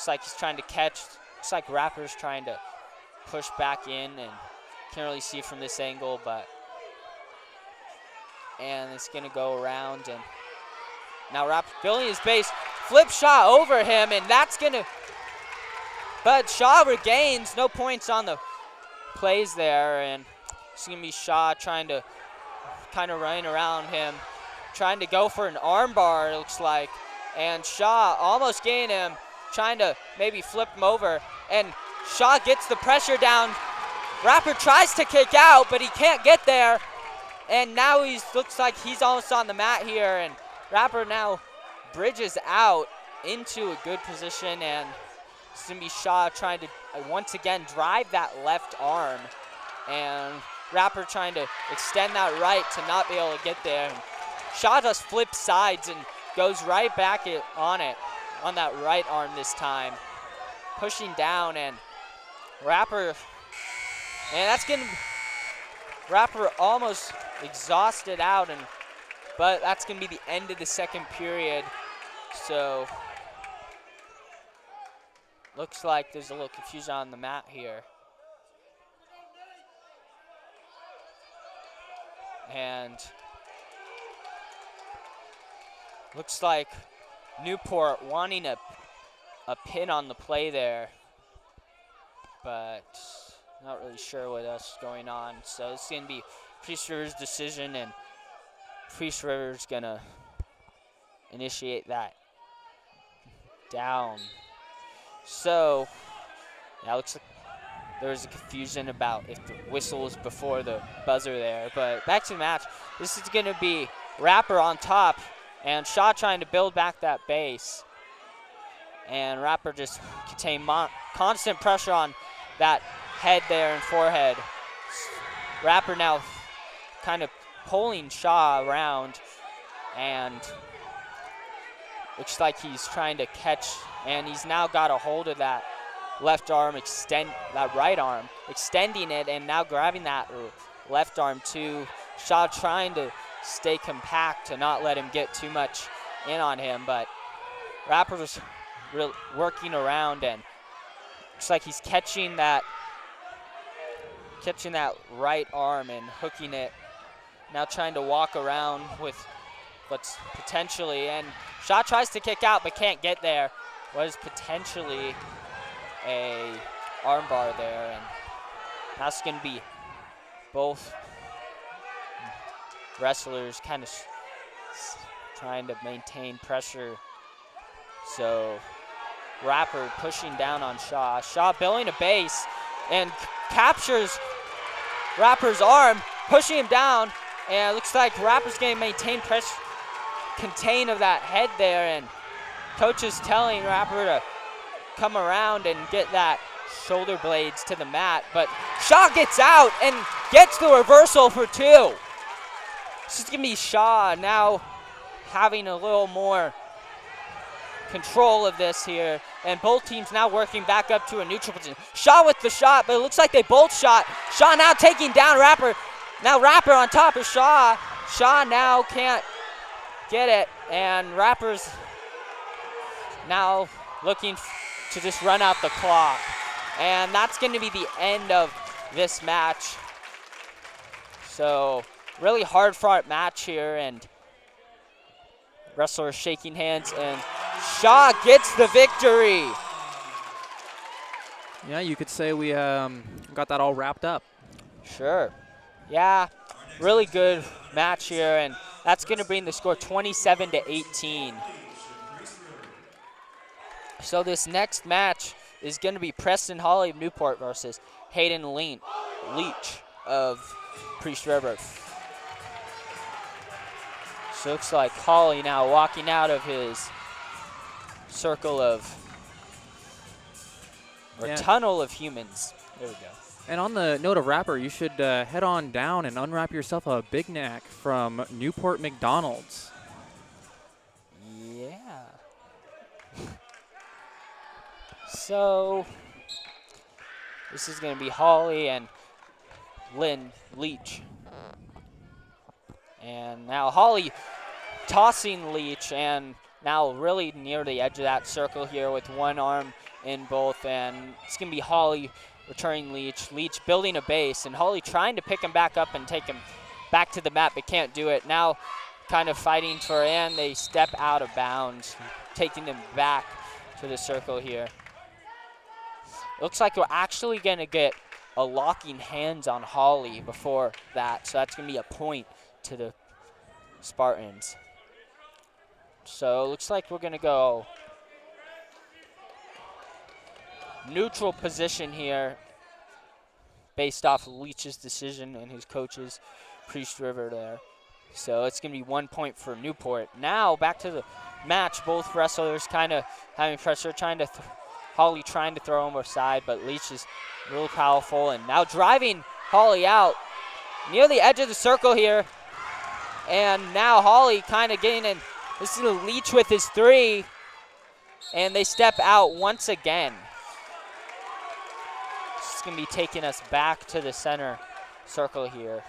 like he's trying to catch. Looks like Rapper's trying to push back in, and can't really see from this angle, and it's gonna go around, and now Rapper building his base, flip shot over him, and that's gonna, but Shaw regains, no points on the plays there, and it's gonna be Shaw trying to kind of running around him, trying to go for an arm bar, it looks like, and Shaw almost getting him, trying to maybe flip him over, and Shaw gets the pressure down. Rapper tries to kick out, but he can't get there, and now looks like he's almost on the mat here, and Rapper now bridges out into a good position, and it's going to be Shaw trying to once again drive that left arm, and Rapper trying to extend that right to not be able to get there. And Shaw just flips sides and goes right back on that right arm this time, pushing down, and Rapper, and that's going to, Rapper almost exhausted out, but that's going to be the end of the second period. So looks like there's a little confusion on the mat here. And looks like Newport wanting a pin on the play there, but not really sure what else is going on. So it's going to be Priest River's decision, and Priest River's going to initiate that down. So yeah, looks like there was a confusion about if the whistle was before the buzzer there. But back to the match. This is going to be Rapper on top, and Shaw trying to build back that base. And Rapper just contain constant pressure on that head there and forehead. Rapper now kind of pulling Shaw around, and looks like he's trying to catch, and he's now got a hold of that left arm, that right arm, extending it, and now grabbing that left arm too. Shaw trying to stay compact to not let him get too much in on him, but Rapper was working around, and looks like he's catching that right arm and hooking it. Now trying to walk around with what's potentially, and Shaw tries to kick out but can't get there. What is potentially a armbar there, and that's going to be both wrestlers kind of trying to maintain pressure. So Rapper pushing down on Shaw. Shaw building a base and captures Rapper's arm, pushing him down, and it looks like Rapper's going to maintain pressure, contain of that head there, and coach is telling Rapper to come around and get that shoulder blades to the mat, but Shaw gets out and gets the reversal for 2. This is going to be Shaw now having a little more control of this here, and both teams now working back up to a neutral position. Shaw with the shot, but it looks like they both shot. Shaw now taking down Rapper. Now Rapper on top of Shaw. Shaw now can't get it, and Rapper's now looking to just run out the clock. And that's going to be the end of this match. So really hard fought match here, and wrestlers shaking hands, and Shaw gets the victory. Yeah, you could say we got that all wrapped up. Sure. Yeah, really good match here, and That's going to bring the score 27-18. So this next match is going to be Preston Hawley of Newport versus Hayden Leach of Priest River. So looks like Hawley now walking out of his circle of, or tunnel of humans. There we go. And on the note of wrapper, you should head on down and unwrap yourself a Big Mac from Newport McDonald's. Yeah. So this is going to be Hawley and Lynn Leach. And now Hawley tossing Leach, and now really near the edge of that circle here with one arm in both. And it's going to be Hawley returning Leach. Leach building a base, and Hawley trying to pick him back up and take him back to the mat, but can't do it. Now kind of fighting for, and they step out of bounds, taking them back to the circle here. Looks like we're actually going to get a locking hands on Hawley before that, so that's going to be a point to the Spartans. So it looks like we're going to go neutral position here based off of Leach's decision and his coach's Priest River there. So it's going to be 1 point for Newport. Now back to the match. Both wrestlers kind of having pressure, trying to Hawley trying to throw him aside, but Leach is real powerful, and now driving Hawley out near the edge of the circle here. And now Hawley kind of getting in. This is Leach with his 3, and they step out once again. This is going to be taking us back to the center circle here.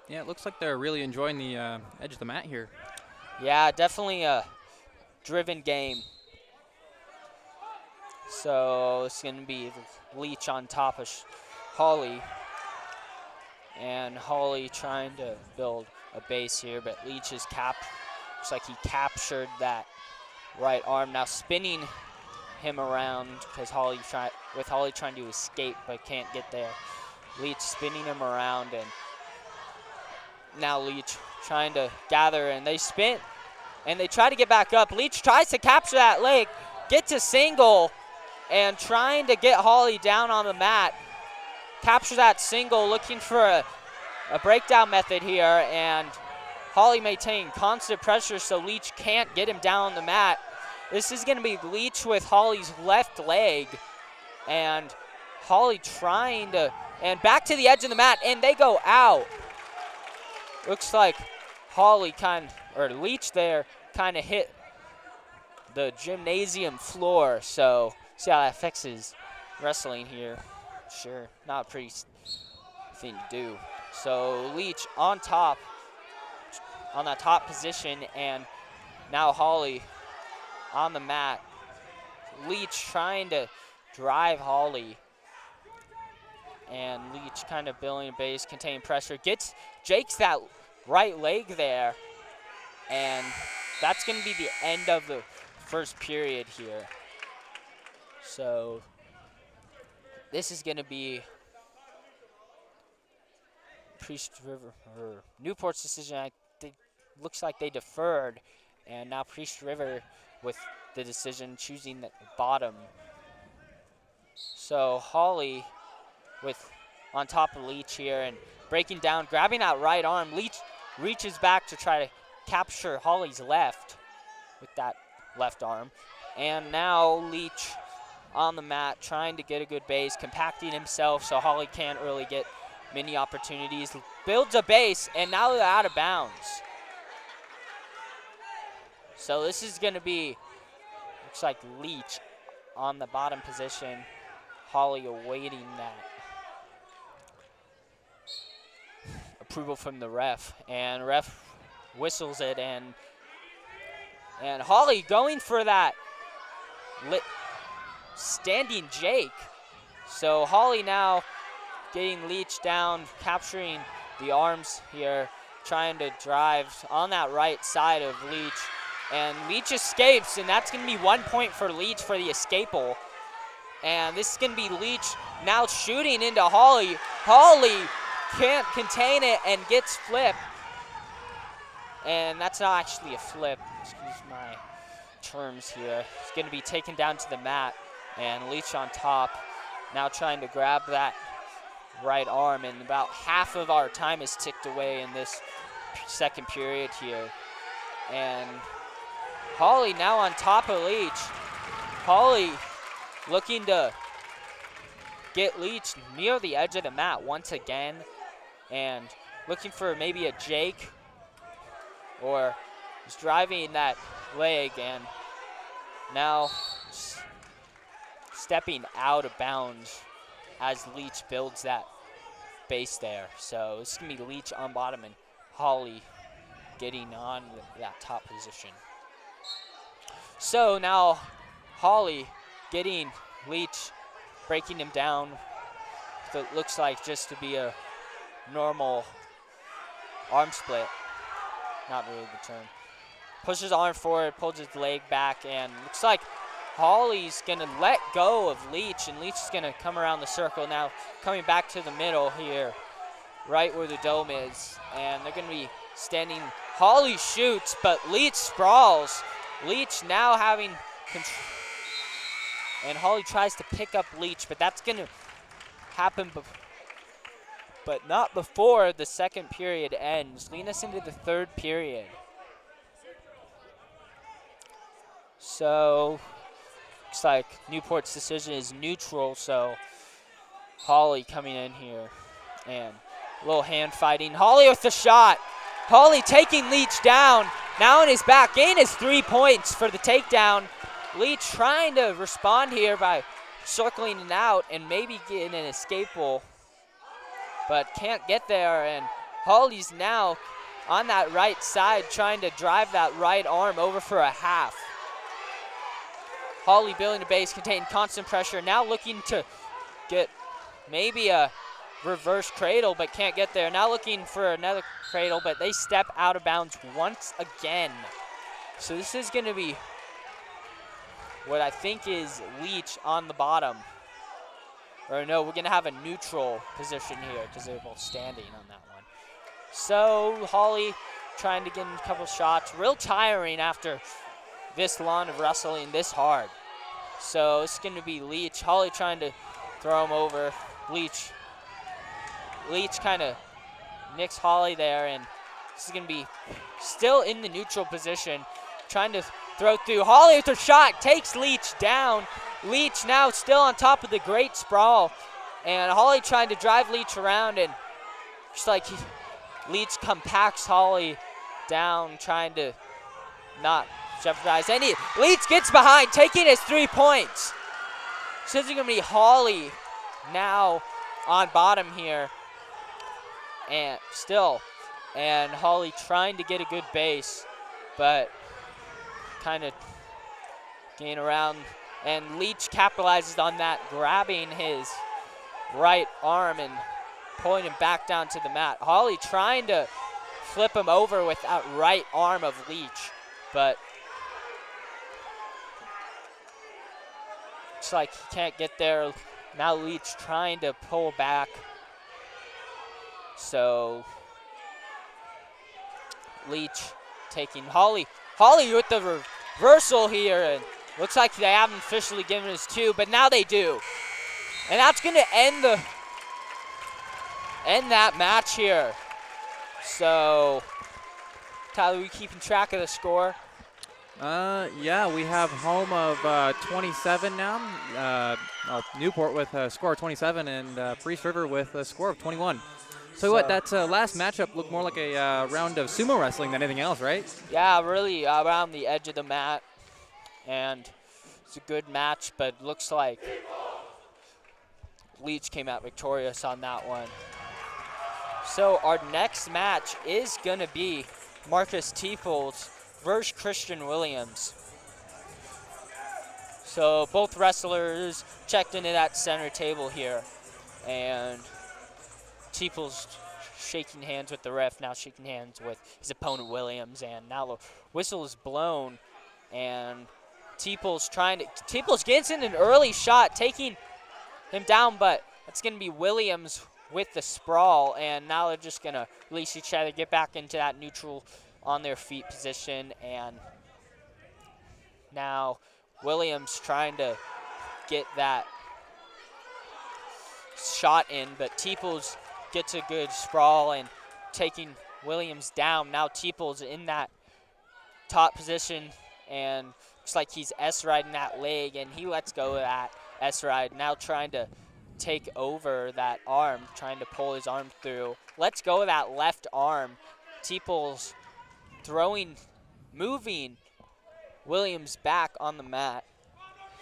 Yeah, it looks like they're really enjoying the edge of the mat here. Yeah, definitely a driven game. So it's going to be Leach on top of Hawley. And Hawley trying to build a base here, but Leach is looks like he captured that right arm. Now spinning him around because Hawley trying to escape but can't get there. Leach spinning him around, and now Leach trying to gather, and they spin and they try to get back up. Leach tries to capture that leg, get to single, and trying to get Hawley down on the mat. Capture that single, looking for a breakdown method here, and Hawley maintaining constant pressure so Leach can't get him down on the mat. This is going to be Leach with Hawley's left leg, and Hawley trying to, and back to the edge of the mat, and they go out. Looks like Leach there kind of hit the gymnasium floor, so see how that affects his wrestling here. Sure, not a pretty thing to do. So Leach on top, on that top position, and now Hawley on the mat. Leach trying to drive Hawley, and Leach kind of building a base, containing pressure, jakes that right leg there, and that's going to be the end of the first period here. So this is going to be Priest River, or Newport's decision. Looks like they deferred, and now Priest River with the decision choosing the bottom. So Hawley with on top of Leach here and breaking down, grabbing that right arm. Leach reaches back to try to capture Hawley's left with that left arm. And now Leach on the mat trying to get a good base, compacting himself so Hawley can't really get many opportunities. Builds a base, and now they're out of bounds. So this is going to be, looks like Leach on the bottom position. Hawley awaiting that approval from the ref, and ref whistles it, and Hawley going for that standing Jake. So Hawley now getting Leach down, capturing the arms here, trying to drive on that right side of Leach. And Leach escapes, and that's going to be 1 point for Leach for the escapal. And this is going to be Leach now shooting into Hawley. Hawley can't contain it and gets flipped. And that's not actually a flip. Excuse my terms here. It's going to be taken down to the mat. And Leach on top. Now trying to grab that right arm. And about half of our time is ticked away in this second period here. And Holly now on top of Leach. Holly looking to get Leach near the edge of the mat once again. And looking for maybe a Jake. Or just driving that leg, and now stepping out of bounds as Leach builds that base there. So it's going to be Leach on bottom and Holly getting on that top position. So now Holly getting Leach, breaking him down. So it looks like just to be a normal arm split. Not really the term. Pushes arm forward, pulls his leg back, and looks like Holly's going to let go of Leach, and Leach is going to come around the circle now, coming back to the middle here, right where the dome is, and they're going to be standing. Holly shoots, but Leach sprawls. Leach now having control, and Holly tries to pick up Leach, but that's going to happen but not before the second period ends, leading us into the third period. So, looks like Newport's decision is neutral, so Holly coming in here, and a little hand fighting. Holly with the shot. Holly taking Leach down, now on his back, gain is 3 points for the takedown. Leach trying to respond here by circling it out and maybe getting an escapable, but can't get there, and Holly's now on that right side trying to drive that right arm over for a half. Holly building a base, containing constant pressure, now looking to get maybe a reverse cradle, but can't get there. Now looking for another cradle, but they step out of bounds once again. So this is going to be what I think is Leach on the bottom. Or no, we're going to have a neutral position here because they're both standing on that one. So Holly trying to get in a couple shots. Real tiring after this long of wrestling this hard. So it's going to be Leach. Holly trying to throw him over. Leach kind of nicks Holly there, and this is going to be still in the neutral position. Trying to throw through. Holly with her shot takes Leach down. Leach now still on top of the great sprawl, and Holly trying to drive Leach around, and just like Leach compacts Holly down, trying to not jeopardize any. Leach gets behind, taking his 3 points. So it's going to be Holly now on bottom here, and Holly trying to get a good base, but kind of gain around. And Leach capitalizes on that, grabbing his right arm and pulling him back down to the mat. Holly trying to flip him over with that right arm of Leach, but looks like he can't get there. Now Leach trying to pull back. So Leach taking Holly with the reversal here, and looks like they haven't officially given us two, but now they do. And that's going to end that match here. So, Tyler, we keeping track of the score? Yeah, we have home of 27 now. Newport with a score of 27 and Priest River with a score of 21. So what, that last matchup looked more like a round of sumo wrestling than anything else, right? Yeah, really around the edge of the mat. And it's a good match, but looks like Leach came out victorious on that one. So our next match is going to be Marcus Teeples versus Christian Williams. So both wrestlers checked into that center table here. And Teeples shaking hands with the ref, now shaking hands with his opponent Williams. And now the whistle is blown. And Teeples gets in an early shot, taking him down, but it's going to be Williams with the sprawl, and now they're just going to release each other, get back into that neutral on their feet position, and now Williams trying to get that shot in, but Teeples gets a good sprawl and taking Williams down. Now Teeples in that top position, and looks like he's S-riding that leg, and he lets go of that S-ride. Now trying to take over that arm, trying to pull his arm through. Lets go of that left arm. Teeples throwing, moving Williams back on the mat.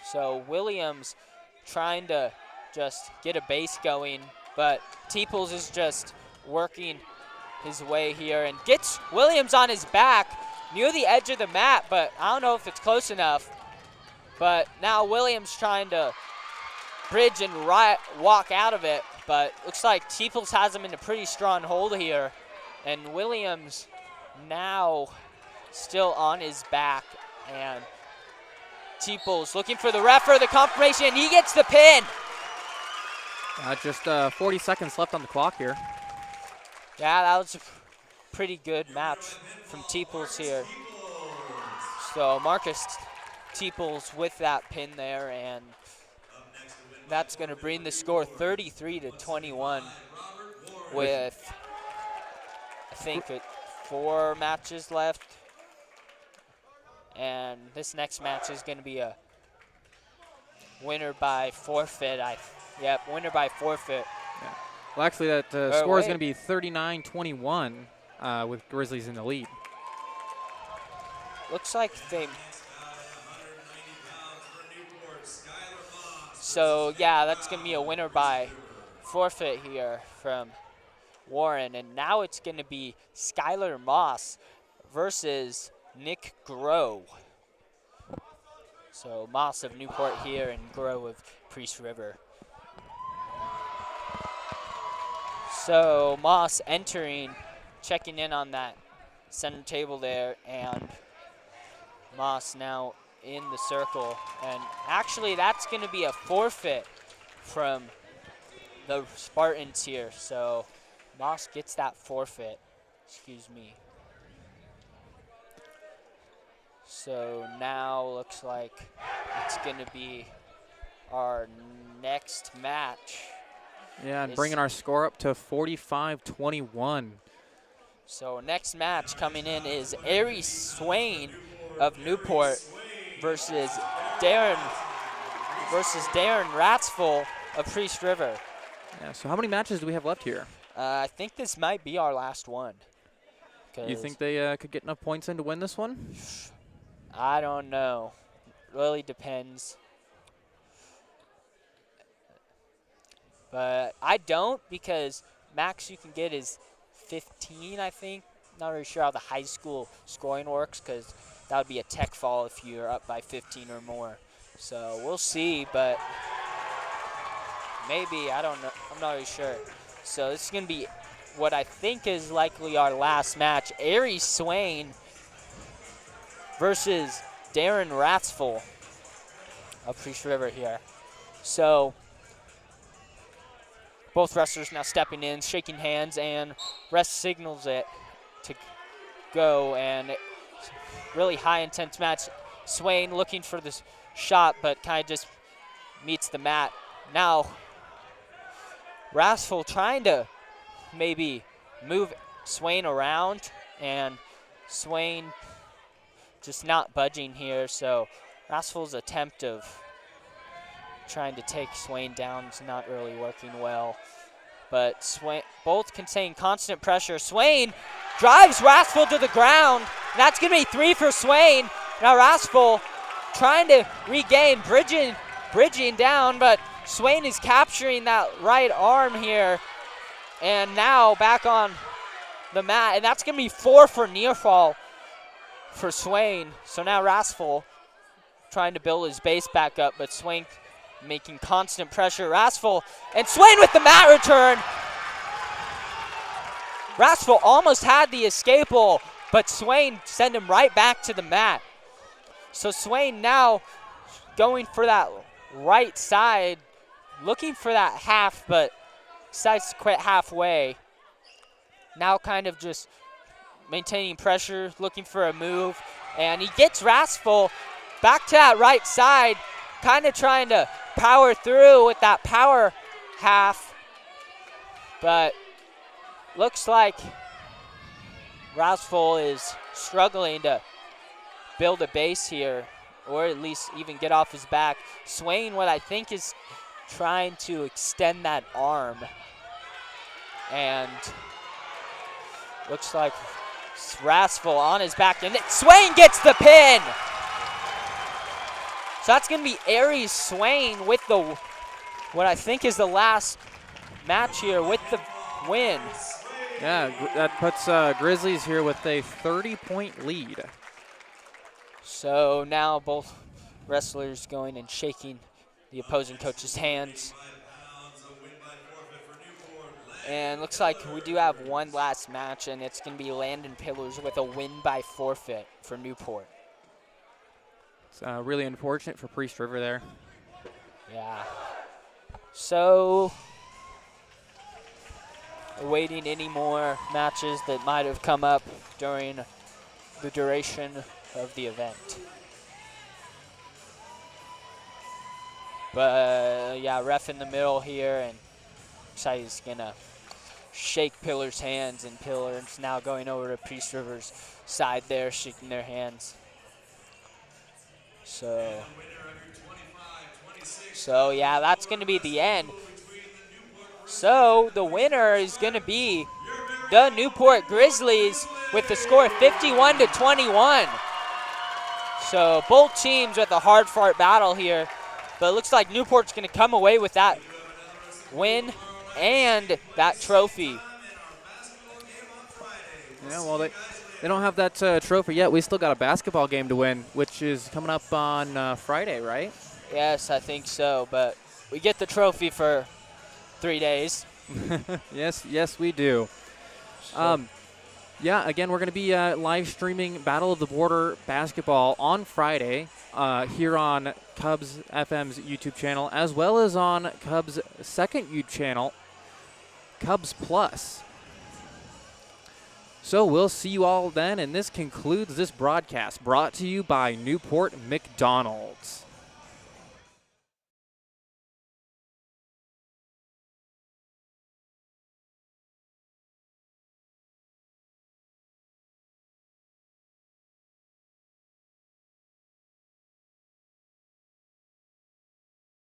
So Williams trying to just get a base going, but Teeples is just working his way here and gets Williams on his back near the edge of the mat, but I don't know if it's close enough. But now Williams trying to bridge and walk out of it, but looks like Teeples has him in a pretty strong hold here, and Williams now still on his back, and Teeples looking for the ref for the confirmation, and he gets the pin. Just 40 seconds left on the clock here. Yeah, that was a pretty good match from Teeples here. So Marcus Teeples with that pin there, and that's going to bring the score 33-21 with, I think, 4 matches left. And this next match is going to be a winner by forfeit. Yep, winner by forfeit. Yeah. Well, actually, that score is going to be 39-21 with Grizzlies in the lead. Looks like they... So, yeah, that's going to be a winner by forfeit here from Warren. And now it's going to be Skylar Moss versus Nick Groh. So Moss of Newport here and Groh of Priest River. So Moss entering, checking in on that center table there, and Moss now in the circle. And actually that's going to be a forfeit from the Spartans here. So Moss gets that forfeit, excuse me. So now looks like it's going to be our next match. Yeah, and bringing our score up to 45-21. So next match coming in is Ari Swain of Newport versus Darren Ratzful of Priest River. Yeah, so how many matches do we have left here? I think this might be our last one. You think they could get enough points in to win this one? I don't know. Really depends. But I don't, because max you can get is 15, I think. Not really sure how the high school scoring works, because that would be a tech fall if you're up by 15 or more. So we'll see, but maybe, I don't know. I'm not really sure. So this is going to be what I think is likely our last match. Ari Swain versus Darren Ratzful of Priest River here. So both wrestlers now stepping in, shaking hands, and ref signals it to go. And really high intense match. Swain looking for this shot, but kind of just meets the mat. Now Ratzful trying to maybe move Swain around, and Swain just not budging here. So Ratzful's attempt of trying to take Swain down is not really working well. But Swain, both contain constant pressure. Swain drives Ratzful to the ground. That's going to be 3 for Swain. Now Ratzful trying to regain, bridging down, but Swain is capturing that right arm here. And now back on the mat, and that's going to be 4 for near fall for Swain. So now Ratzful trying to build his base back up, but Swain making constant pressure. Ratzful and Swain with the mat return. Ratzful almost had the escapable, but Swain sent him right back to the mat. So Swain now going for that right side, looking for that half, but decides to quit halfway. Now kind of just maintaining pressure, looking for a move, and he gets Rastful back to that right side, kind of trying to power through with that power half, but looks like Rastful is struggling to build a base here, or at least even get off his back. Swain, what I think, is trying to extend that arm, and looks like Rastful on his back, and Swain gets the pin. So that's going to be Aries Swain with the, what I think is the last match here, with the win. Yeah, that puts Grizzlies here with a 30-point lead. So now both wrestlers going and shaking the opposing coach's hands. And looks like we do have one last match, and it's going to be Landon Pillars with a win by forfeit for Newport. It's really unfortunate for Priest River there. Yeah. So, awaiting any more matches that might have come up during the duration of the event. But yeah, ref in the middle here, and looks like he's gonna shake Pillar's hands, and Pillar's now going over to Priest River's side there, shaking their hands. So yeah, that's gonna be the end. So the winner is gonna be the Newport Grizzlies with the score 51-21. So both teams with a hard-fought battle here, but it looks like Newport's going to come away with that win and that trophy. Yeah, well, they don't have that trophy yet. We still got a basketball game to win, which is coming up on Friday, right? Yes, I think so, but we get the trophy for 3 days. Yes, we do. Yeah, again, we're going to be live streaming Battle of the Border basketball on Friday here on KUBS FM's YouTube channel, as well as on KUBS' second YouTube channel, KUBS Plus. So we'll see you all then, and this concludes this broadcast brought to you by Newport McDonald's.